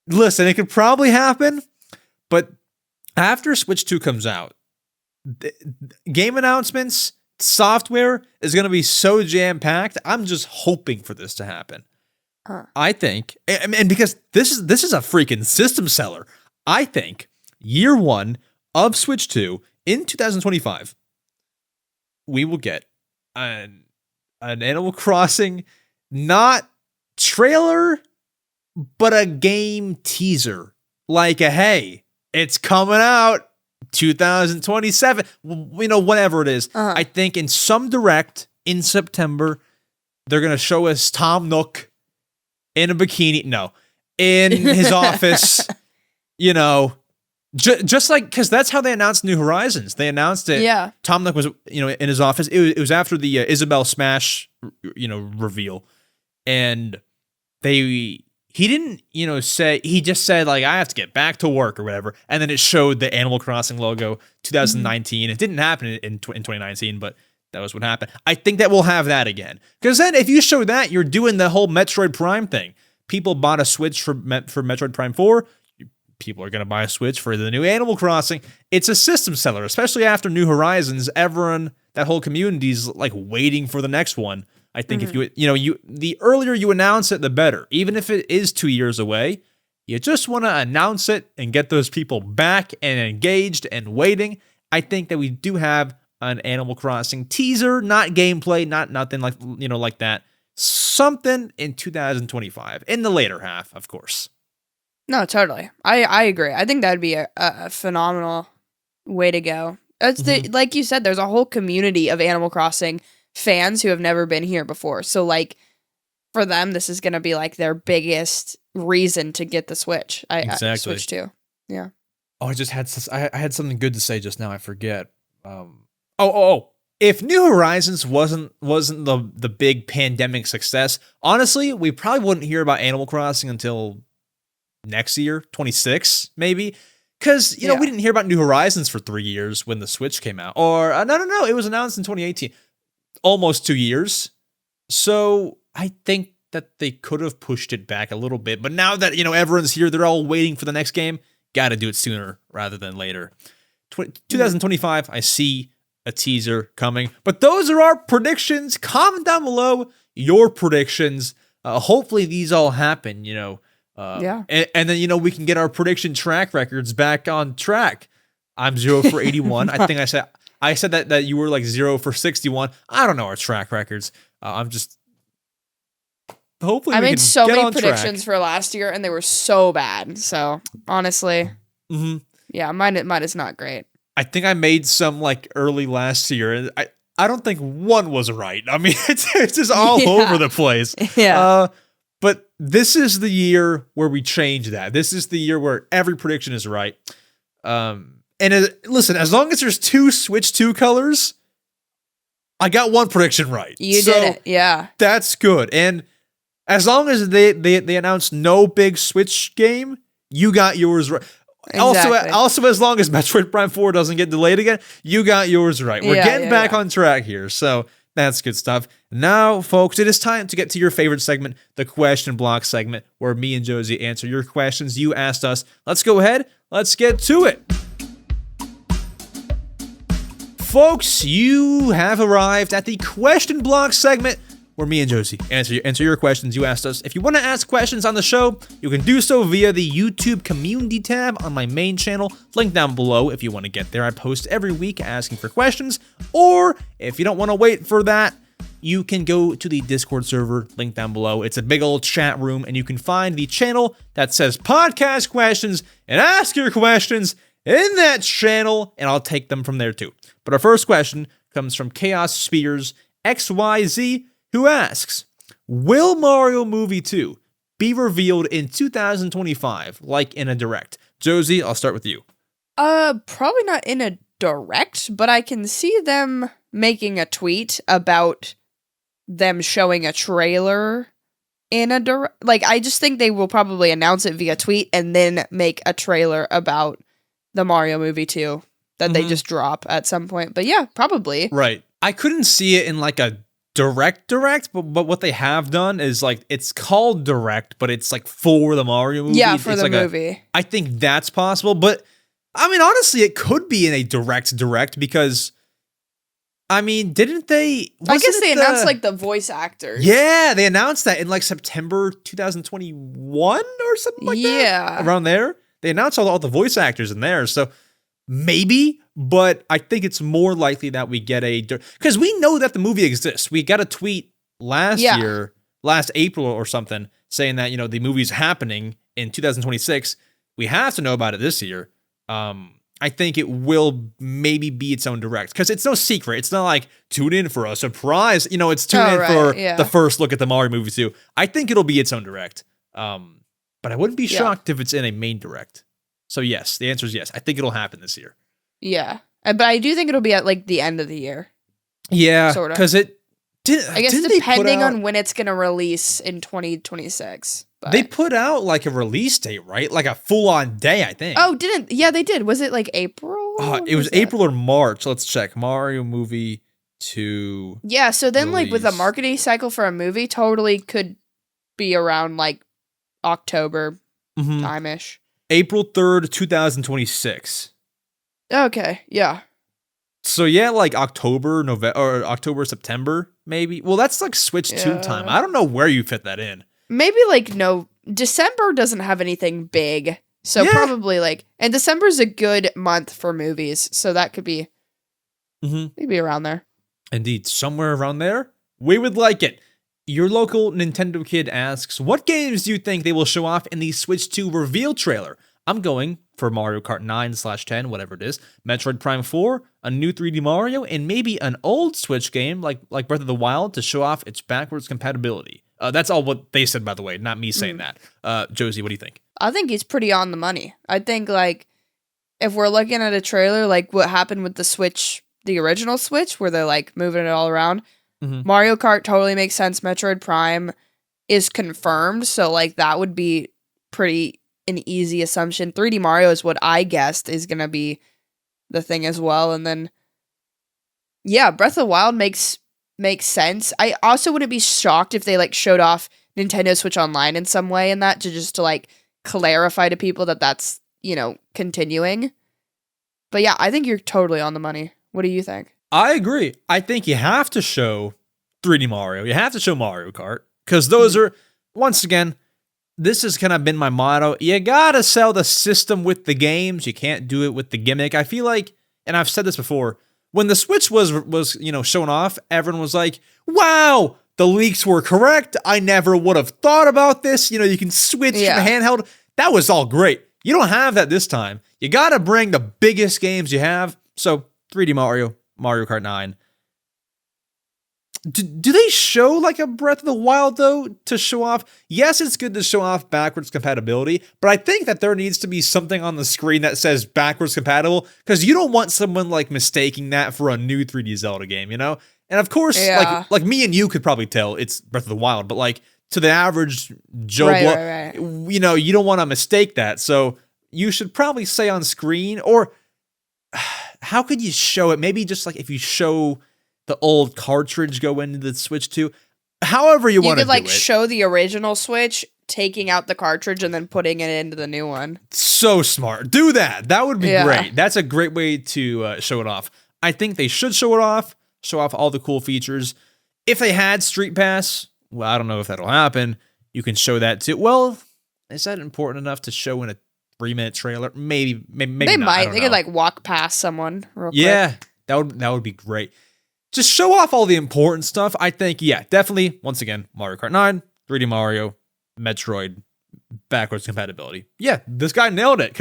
listen, it could probably happen, but after Switch 2 comes out, game announcements, software is going to be so jam-packed. I'm just hoping for this to happen. I think, and because this is a freaking system seller, I think year one of Switch 2 in 2025, we will get an Animal Crossing, not trailer, but a game teaser. Like hey, it's coming out 2027, whatever it is. I think in some direct in September, they're going to show us Tom Nook in a bikini, in his office, Just like, because that's how they announced New Horizons. They announced it. Yeah. Tom Nook was, in his office. It was after the Isabel Smash, reveal, and he didn't, say, he just said like, I have to get back to work or whatever, and then it showed the Animal Crossing logo, 2019. It didn't happen in 2019, but that was what happened. I think that we'll have that again, because then if you show that, you're doing the whole Metroid Prime thing. People bought a Switch for Metroid Prime 4. People are going to buy a Switch for the new Animal Crossing. It's a system seller, especially after New Horizons. Everyone, that whole community's like waiting for the next one. I think if the earlier you announce it, the better. Even if it is 2 years away, you just want to announce it and get those people back and engaged and waiting. I think that we do have an Animal Crossing teaser, not gameplay, not nothing like, like that. Something in 2025, in the later half, of course. No, totally. I agree. I think that'd be a phenomenal way to go. It's like you said, there's a whole community of Animal Crossing fans who have never been here before. So like for them, this is going to be like their biggest reason to get the Switch. I Switch too. Yeah. Oh, I had something good to say just now. I forget. If New Horizons wasn't the big pandemic success, honestly, we probably wouldn't hear about Animal Crossing until next year, 26 maybe, because we didn't hear about New Horizons for 3 years when the Switch came out. Or no, it was announced in 2018, almost 2 years. So I think that they could have pushed it back a little bit, but now that everyone's here, they're all waiting for the next game. Got to do it sooner rather than later. 2025, I see a teaser coming, but those are our predictions. Comment down below your predictions. Hopefully these all happen. And then, we can get our prediction track records back on track. I'm 0 for 81. I think I said that you were like 0 for 61. I don't know our track records. I'm just hopefully I we made can so get many on predictions track. for last year and they were so bad. So honestly, yeah, mine is not great. I think I made some like early last year, and I don't think one was right. I mean, it's just all over the place. Yeah. But this is the year where we change that. This is the year where every prediction is right. Listen, as long as there's 2 Switch 2 colors, I got one prediction right. You did it, yeah. That's good. And as long as they announce no big Switch game, you got yours right. Exactly. Also, as long as Metroid Prime 4 doesn't get delayed again, you got yours right. We're getting back on track here, so that's good stuff. Now, folks, it is time to get to your favorite segment, the question block segment, where me and Josie answer your questions you asked us. Let's go ahead. Let's get to it. Folks, you have arrived at the question block segment, where me and Josie answer your questions you asked us. If you want to ask questions on the show, you can do so via the YouTube community tab on my main channel, link down below if you want to get there. I post every week asking for questions, or if you don't want to wait for that, you can go to the Discord server, link down below. It's a big old chat room, and you can find the channel that says podcast questions and ask your questions in that channel, and I'll take them from there too. But our first question comes from Chaos Spears XYZ, who asks, will Mario Movie 2 be revealed in 2025, like in a direct? Josie, I'll start with you. Probably not in a direct, but I can see them making a tweet about them showing a trailer in a direct. Like, I just think they will probably announce it via tweet and then make a trailer about the Mario Movie 2 that they just drop at some point. But yeah, probably. Right. I couldn't see it in like a direct, but what they have done is like, it's called direct, but it's like for the Mario movie. Yeah, for it's the like movie. I think that's possible, but I mean, honestly, it could be in a direct because I mean, didn't they? I guess they announced like the voice actors. Yeah, they announced that in like September 2021 or something like that. Yeah. Around there. They announced all the voice actors in there. So maybe, but I think it's more likely that we get because we know that the movie exists. We got a tweet last April or something, saying that, the movie's happening in 2026. We have to know about it this year. I think it will maybe be its own direct, because it's no secret. It's not like tune in for a surprise. It's tune in for the first look at the Mario movie too. I think it'll be its own direct. But I wouldn't be shocked if it's in a main direct. So yes, the answer is yes. I think it'll happen this year. Yeah. But I do think it'll be at like the end of the year. Yeah, sort of. because it did. I guess depending on when it's going to release in 2026. But. They put out like a release date, right? Like a full-on day, I think. Oh, didn't? Yeah, they did. Was it like April? It was April or March. Let's check. Mario movie 2. Yeah, so then release. like with a marketing cycle for a movie, totally could be around like October time-ish. April 3rd, 2026. Okay, yeah. So yeah, like October, November, or October, September, maybe. Well, that's like Switch 2 time. I don't know where you fit that in. Maybe like no, December doesn't have anything big. So probably like, and December's a good month for movies. So that could be maybe around there. Indeed, somewhere around there. We would like it. Your local Nintendo kid asks, what games do you think they will show off in the Switch 2 reveal trailer? I'm going for Mario Kart 9/10, whatever it is, Metroid Prime 4, a new 3D Mario, and maybe an old Switch game like Breath of the Wild to show off its backwards compatibility. That's all what they said, by the way, not me saying that. Josie, what do you think? I think he's pretty on the money. I think like if we're looking at a trailer like what happened with the Switch, the original Switch, where they're like moving it all around, Mario Kart totally makes sense. Metroid Prime is confirmed, so like that would be pretty an easy assumption. 3D Mario is what I guessed is gonna be the thing as well, and then Breath of the Wild makes sense. I also wouldn't be shocked if they like showed off Nintendo Switch Online in some way in that to like clarify to people that that's continuing. But yeah, I think you're totally on the money. What do you think? I agree. I think you have to show 3D Mario. You have to show Mario Kart because those are, once again, this has kind of been my motto. You gotta sell the system with the games. You can't do it with the gimmick. I feel like, and I've said this before, when the Switch was shown off, everyone was like, wow, the leaks were correct. I never would have thought about this. You can switch from handheld. That was all great. You don't have that this time. You gotta bring the biggest games you have. So 3D Mario, Mario Kart 9. Do they show like a Breath of the Wild though to show off? Yes, it's good to show off backwards compatibility, but I think that there needs to be something on the screen that says backwards compatible because you don't want someone like mistaking that for a new 3D Zelda game, And of course, like me and you could probably tell it's Breath of the Wild, but like to the average Joe, right. You don't want to mistake that. So you should probably say on screen, or how could you show it? Maybe just like if you show the old cartridge go into the Switch 2. However you want to do it. You could show the original Switch, taking out the cartridge and then putting it into the new one. So smart. Do that. That would be great. That's a great way to show it off. I think they should show it off. Show off all the cool features. If they had Street Pass, well, I don't know if that'll happen. You can show that too. Well, is that important enough to show in a 3-minute trailer? Maybe they not. might. They could like walk past someone real quick. Yeah, that would be great. Just show off all the important stuff. I think, definitely, once again, Mario Kart 9, 3D Mario, Metroid, backwards compatibility. Yeah, this guy nailed it.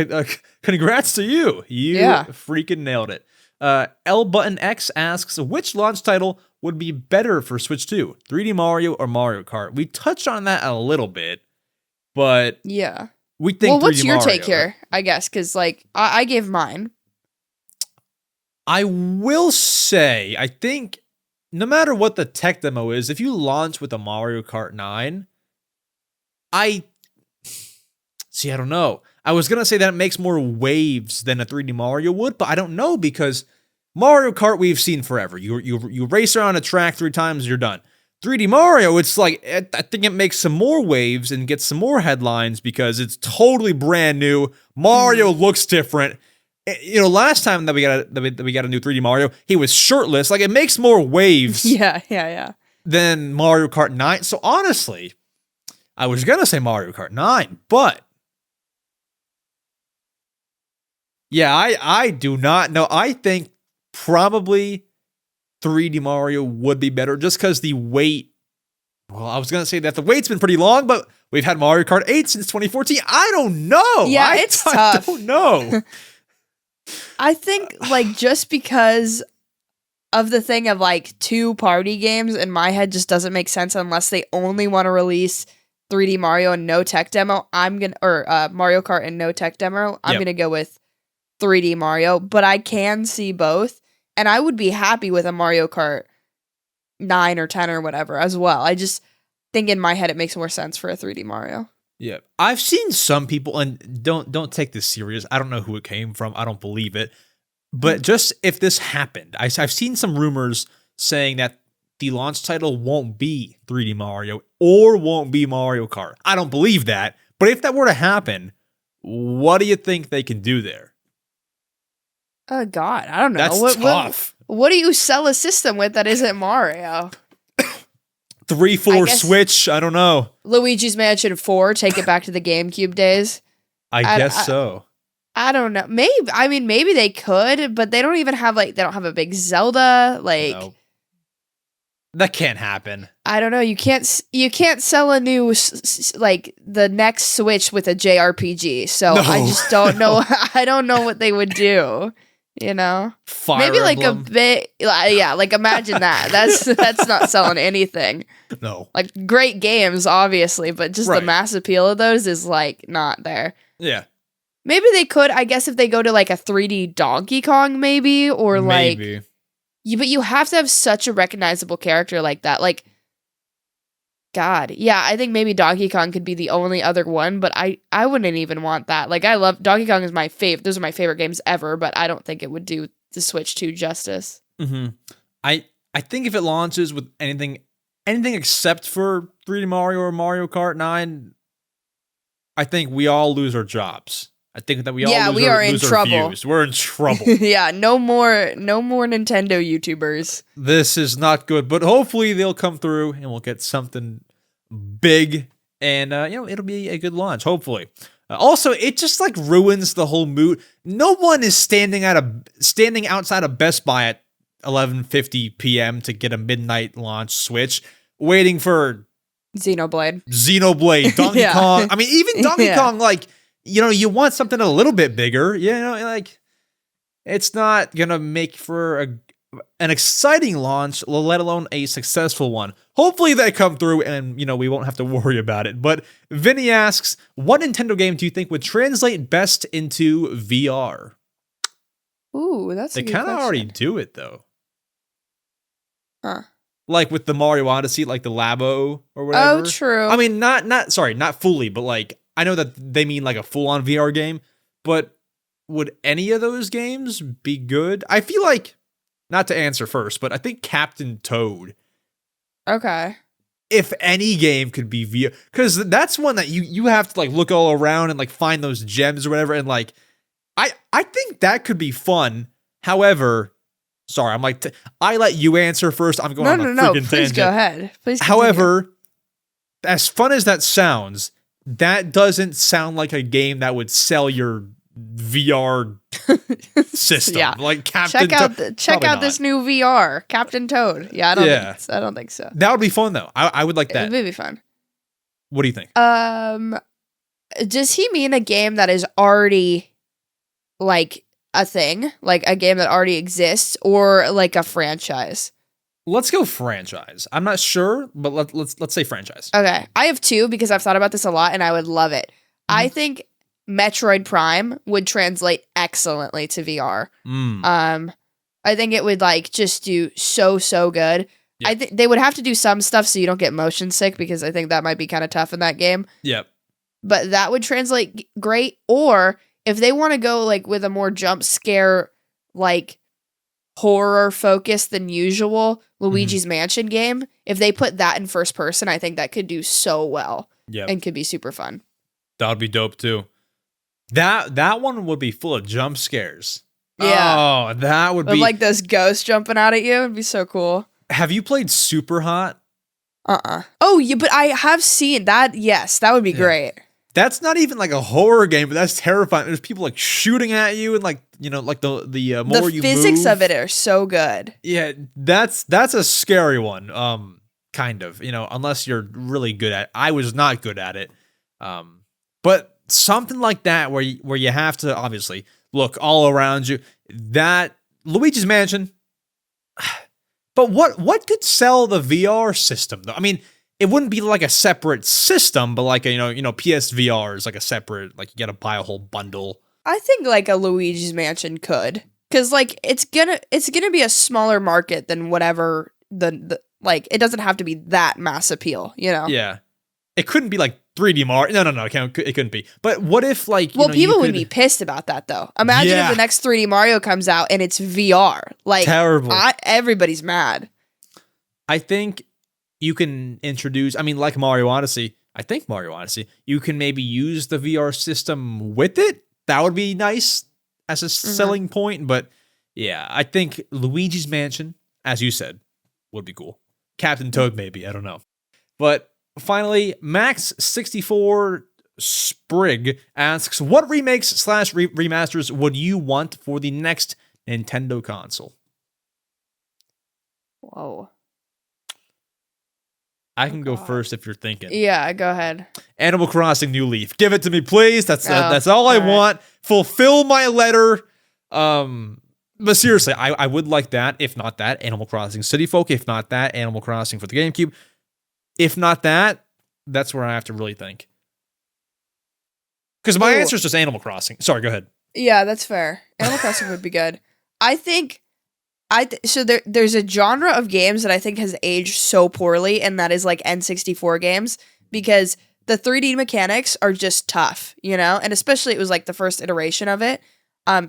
Congrats to you. You freaking nailed it. L Button X asks, which launch title would be better for Switch 2, 3D Mario or Mario Kart? We touched on that a little bit, but we think. Well, what's 3D your Mario, take here? I guess because like I gave mine. I will say, I think no matter what the tech demo is, if you launch with a Mario Kart 9, I don't know. I was going to say that it makes more waves than a 3D Mario would, but I don't know because Mario Kart we've seen forever. You race around a track 3 times, you're done. 3D Mario, it's like, I think it makes some more waves and gets some more headlines because it's totally brand new. Mario looks different. Last time that we got a new 3D Mario, he was shirtless. Like, it makes more waves. Yeah. Than Mario Kart 9. So honestly, I was gonna say Mario Kart 9, but I do not know. I think probably 3D Mario would be better just because the wait. Well, I was gonna say that the wait's been pretty long, but we've had Mario Kart 8 since 2014. I don't know. Yeah, it's tough. I don't know. I think, like, just because of the thing of, like, 2 party games in my head just doesn't make sense unless they only want to release 3D Mario and no tech demo, Mario Kart and no tech demo, I'm gonna go with 3D Mario. But I can see both, and I would be happy with a Mario Kart 9 or 10 or whatever as well. I just think in my head it makes more sense for a 3D Mario. Yeah, I've seen some people, and don't take this serious. I don't know who it came from. I don't believe it. But just if this happened, I've seen some rumors saying that the launch title won't be 3D Mario or won't be Mario Kart. I don't believe that. But if that were to happen, what do you think they can do there? Oh, God, I don't know. That's tough. What do you sell a system with that isn't Mario? 3-4 Switch, I don't know. Luigi's Mansion 4, take it back to the GameCube days. I guess so. I don't know. Maybe they could, but they don't even have they don't have a big Zelda. No. That can't happen. I don't know. You can't sell a new the next Switch with a JRPG. So no. I just don't know. I don't know what they would do. You know, Fire maybe Emblem. a bit. Yeah, imagine that. That's not selling anything. No. Great games, obviously, but just the mass appeal of those is not there. Yeah. Maybe they could, I guess, if they go to a 3D Donkey Kong, maybe, or maybe. But you have to have such a recognizable character like that. God, yeah, I think maybe Donkey Kong could be the only other one, but I wouldn't even want that. I love Donkey Kong is my favorite. Those are my favorite games ever, but I don't think it would do the Switch 2 justice. Mm-hmm. I think if it launches with anything except for 3D Mario or Mario Kart 9, I think we all lose our jobs. I think that we all lose our views. We're in trouble. Yeah, no more Nintendo YouTubers. This is not good, but hopefully they'll come through and we'll get something big, and it'll be a good launch. Hopefully. Also, it just ruins the whole mood. No one is standing outside of Best Buy at 11:50 p.m. to get a midnight launch Switch, waiting for Xenoblade, Donkey Kong. I mean, even Donkey Kong, you want something a little bit bigger, it's not going to make for an exciting launch, let alone a successful one. Hopefully they come through and, we won't have to worry about it. But Vinny asks, what Nintendo game do you think would translate best into VR? Ooh, that's a good question. They kind of already do it, though. Huh. With the Mario Odyssey, the Labo or whatever. Oh, true. I mean, not fully, but I know that they mean a full-on VR game, but would any of those games be good? I feel not to answer first, but I think Captain Toad. Okay. If any game could be VR, because that's one that you have to look all around and find those gems or whatever, and I think that could be fun. However, sorry, I'm I let you answer first. I'm going on a freaking tangent. Please go ahead. Please continue. However, as fun as that sounds, that doesn't sound like a game that would sell your VR system. Yeah. Check out this new VR, Captain Toad. Yeah, I don't think so. That would be fun though. I would like that. It would be fun. What do you think? Does he mean a game that is already a thing, a game that already exists, or a franchise? Let's go franchise. I'm not sure, but let's say franchise. Okay. I have two because I've thought about this a lot and I would love it. Mm-hmm. I think Metroid Prime would translate excellently to VR. I think it would just do so good. Yep. I think they would have to do some stuff so you don't get motion sick, because I think that might be kind of tough in that game. Yep. But that would translate great. Or if they want to go with a more jump scare, horror focus than usual Luigi's Mansion game, if they put that in first person, I think that could do so well. Yep. And could be super fun. That would be dope too. That one would be full of jump scares. Yeah. Oh, that would be those ghosts jumping out at you. It'd be so cool. Have you played Super Hot? Oh, yeah, but I have seen that. Yes, that would be great. That's not even a horror game, but that's terrifying. There's people shooting at you, and the more you physics move, of it are so good. Yeah, that's a scary one. Kind of, unless you're really good at it. I was not good at it. But something like that where you have to obviously look all around you. That Luigi's Mansion. But what could sell the VR system though? I mean, it wouldn't be like a separate system, but like a, PSVR is like a separate, like you gotta buy a whole bundle. I think like a Luigi's Mansion could, because like it's gonna be a smaller market than whatever the like. It doesn't have to be that mass appeal, Yeah, it couldn't be like 3D Mario. No, it couldn't be. But what if like people would be pissed about that though. Imagine if the next 3D Mario comes out and it's VR. Like terrible. Everybody's mad. I think you can introduce. I mean, like Mario Odyssey. I think Mario Odyssey. You can maybe use the VR system with it. That would be nice as a selling point. But yeah, I think Luigi's Mansion, as you said, would be cool. Captain Toad, maybe. I don't know. But finally, Max64 Sprig asks, what remakes / remasters would you want for the next Nintendo console? Whoa. I can go first if you're thinking. Yeah, go ahead. Animal Crossing New Leaf. Give it to me, please. That's all I want. Fulfill my letter. But seriously, I would like that. If not that, Animal Crossing City Folk. If not that, Animal Crossing for the GameCube. If not that, that's where I have to really think. Because my answer is just Animal Crossing. Sorry, go ahead. Yeah, that's fair. Animal Crossing would be good. I think so there's a genre of games that I think has aged so poorly, and that is like N64 games, because the 3D mechanics are just tough, and especially it was like the first iteration of it.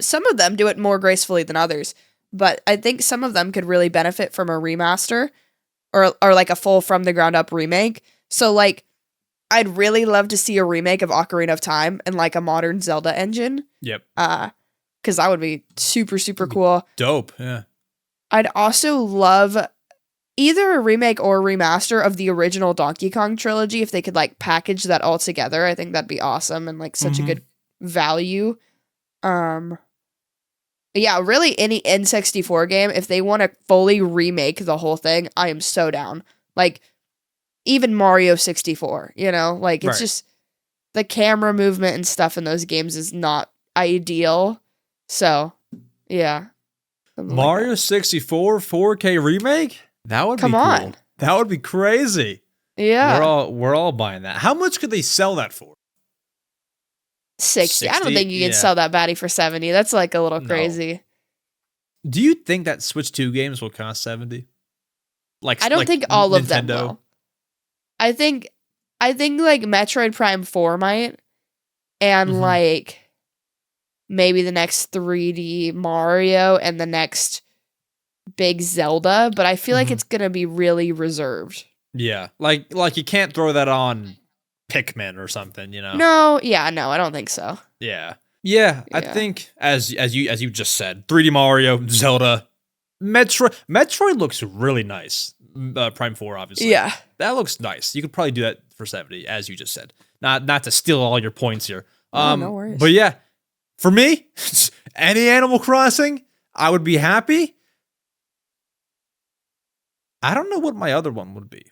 Some of them do it more gracefully than others, but I think some of them could really benefit from a remaster or like a full from the ground up remake. So like I'd really love to see a remake of Ocarina of Time and like a modern Zelda engine. Yep. Because that would be super, super cool. Dope, yeah. I'd also love either a remake or a remaster of the original Donkey Kong trilogy if they could like package that all together. I think that'd be awesome and like such a good value. Yeah, really any N64 game, if they want to fully remake the whole thing, I am so down. Like even Mario 64, like it's just the camera movement and stuff in those games is not ideal. So, yeah. Mario 64 4K remake? That would be cool. Come on. That would be crazy. Yeah. We're all buying that. How much could they sell that for? 60. I don't think you can sell that baddie for 70. That's like a little crazy. Do you think that Switch 2 games will cost 70? I don't think all of them will. I think like Metroid Prime 4 might, and like maybe the next 3D Mario and the next big Zelda, but I feel like it's gonna be really reserved. Yeah, like you can't throw that on Pikmin or something, No, I don't think so. Yeah. I think as you just said, 3D Mario, Zelda, Metroid looks really nice. Prime 4, obviously. Yeah, that looks nice. You could probably do that for 70, as you just said. Not to steal all your points here. No worries. But yeah, for me, any Animal Crossing, I would be happy. I don't know what my other one would be.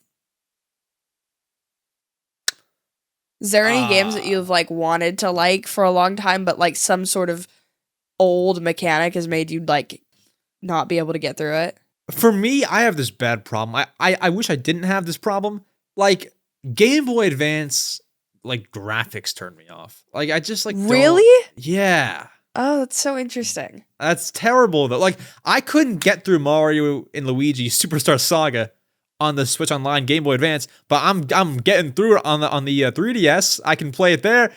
Is there any games that you've like wanted to like for a long time, but like some sort of old mechanic has made you like not be able to get through it? For me, I have this bad problem. I wish I didn't have this problem. Like Game Boy Advance, like graphics turn me off. Like I just like really? Yeah. Oh, that's so interesting. That's terrible though. Like I couldn't get through Mario and Luigi Superstar Saga on the Switch Online Game Boy Advance, but I'm getting through it on the 3DS. I can play it there,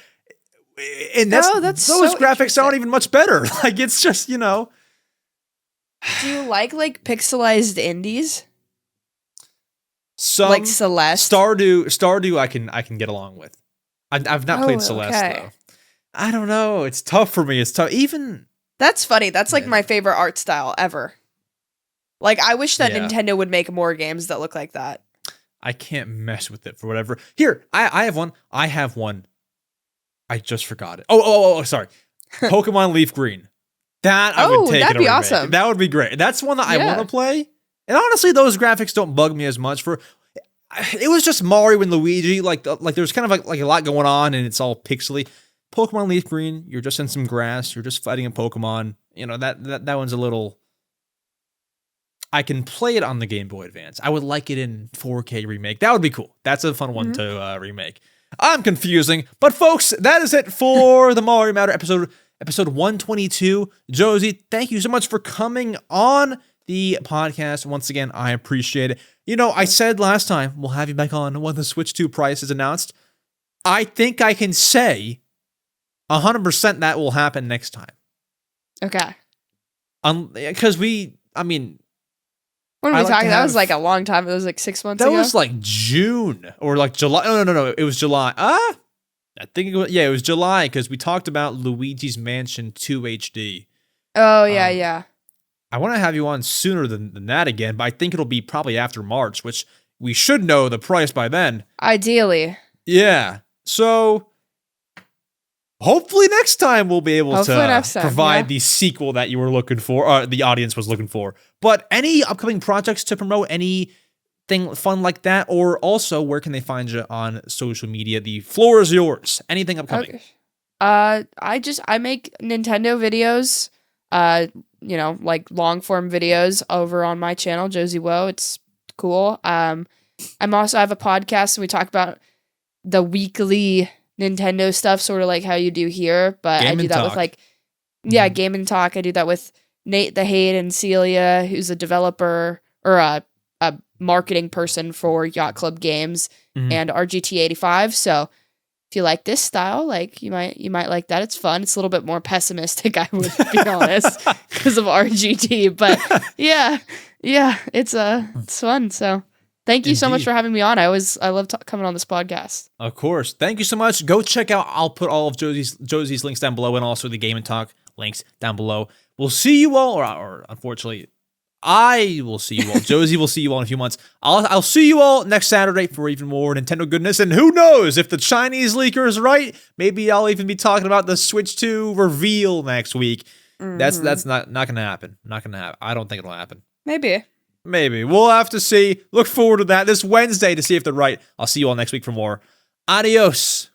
and those so graphics aren't even much better. Like it's just Do you like pixelized indies? Some like Celeste, Stardew. I can get along with. I've not played Celeste though. I don't know. It's tough for me. It's tough. Even that's funny. That's like my favorite art style ever. Like, I wish that Nintendo would make more games that look like that. I can't mess with it for whatever. Here, I have one. I just forgot it. Oh, sorry. Pokemon Leaf Green. That I would take. That'd be awesome. That would be great. That's one that I want to play. And honestly, those graphics don't bug me as much. It was just Mario and Luigi. Like there's kind of like a lot going on, and it's all pixely. Pokemon Leaf Green. You're just in some grass. You're just fighting a Pokemon. That one's a little. I can play it on the Game Boy Advance. I would like it in 4K remake. That would be cool. That's a fun one to remake. I'm confusing, but folks, that is it for the Mario Matter episode 122. Josie, thank you so much for coming on the podcast. Once again, I appreciate it. You know, I said last time we'll have you back on when the Switch 2 price is announced. I think I can say 100% that will happen next time. Okay. Because when are we talking? That was like a long time. It was like 6 months ago. That was like June or like July. No. It was July. I think it was July because we talked about Luigi's Mansion 2 HD. Oh, yeah. I want to have you on sooner than that again, but I think it'll be probably after March, which we should know the price by then. Ideally. Yeah. So hopefully next time we'll be able to provide the sequel that you were looking for, or the audience was looking for. But any upcoming projects to promote, anything fun like that, or also where can they find you on social media? The floor is yours. Anything upcoming? Okay. I make Nintendo videos, like long form videos over on my channel, Josie Woah. It's cool. I have a podcast and we talk about the weekly Nintendo stuff, sort of like how you do here, but I do that with Game and Talk. I do that with Nate the Hate and Celia, who's a developer or a marketing person for Yacht Club Games and RGT85. So if you like this style, like you might like that. It's fun. It's a little bit more pessimistic, I would be honest, because of RGT. But yeah, it's fun. So thank you so much for having me on. I love coming on this podcast. Of course. Thank you so much. Go check out. I'll put all of Josie's links down below, and also the Game and Talk links down below. We'll see you all, or unfortunately, I will see you all. Josie will see you all in a few months. I'll see you all next Saturday for even more Nintendo goodness. And who knows, if the Chinese leaker is right, maybe I'll even be talking about the Switch 2 reveal next week. That's not gonna happen. Not gonna happen. I don't think it'll happen. Maybe. We'll have to see. Look forward to that this Wednesday to see if they're right. I'll see you all next week for more. Adios.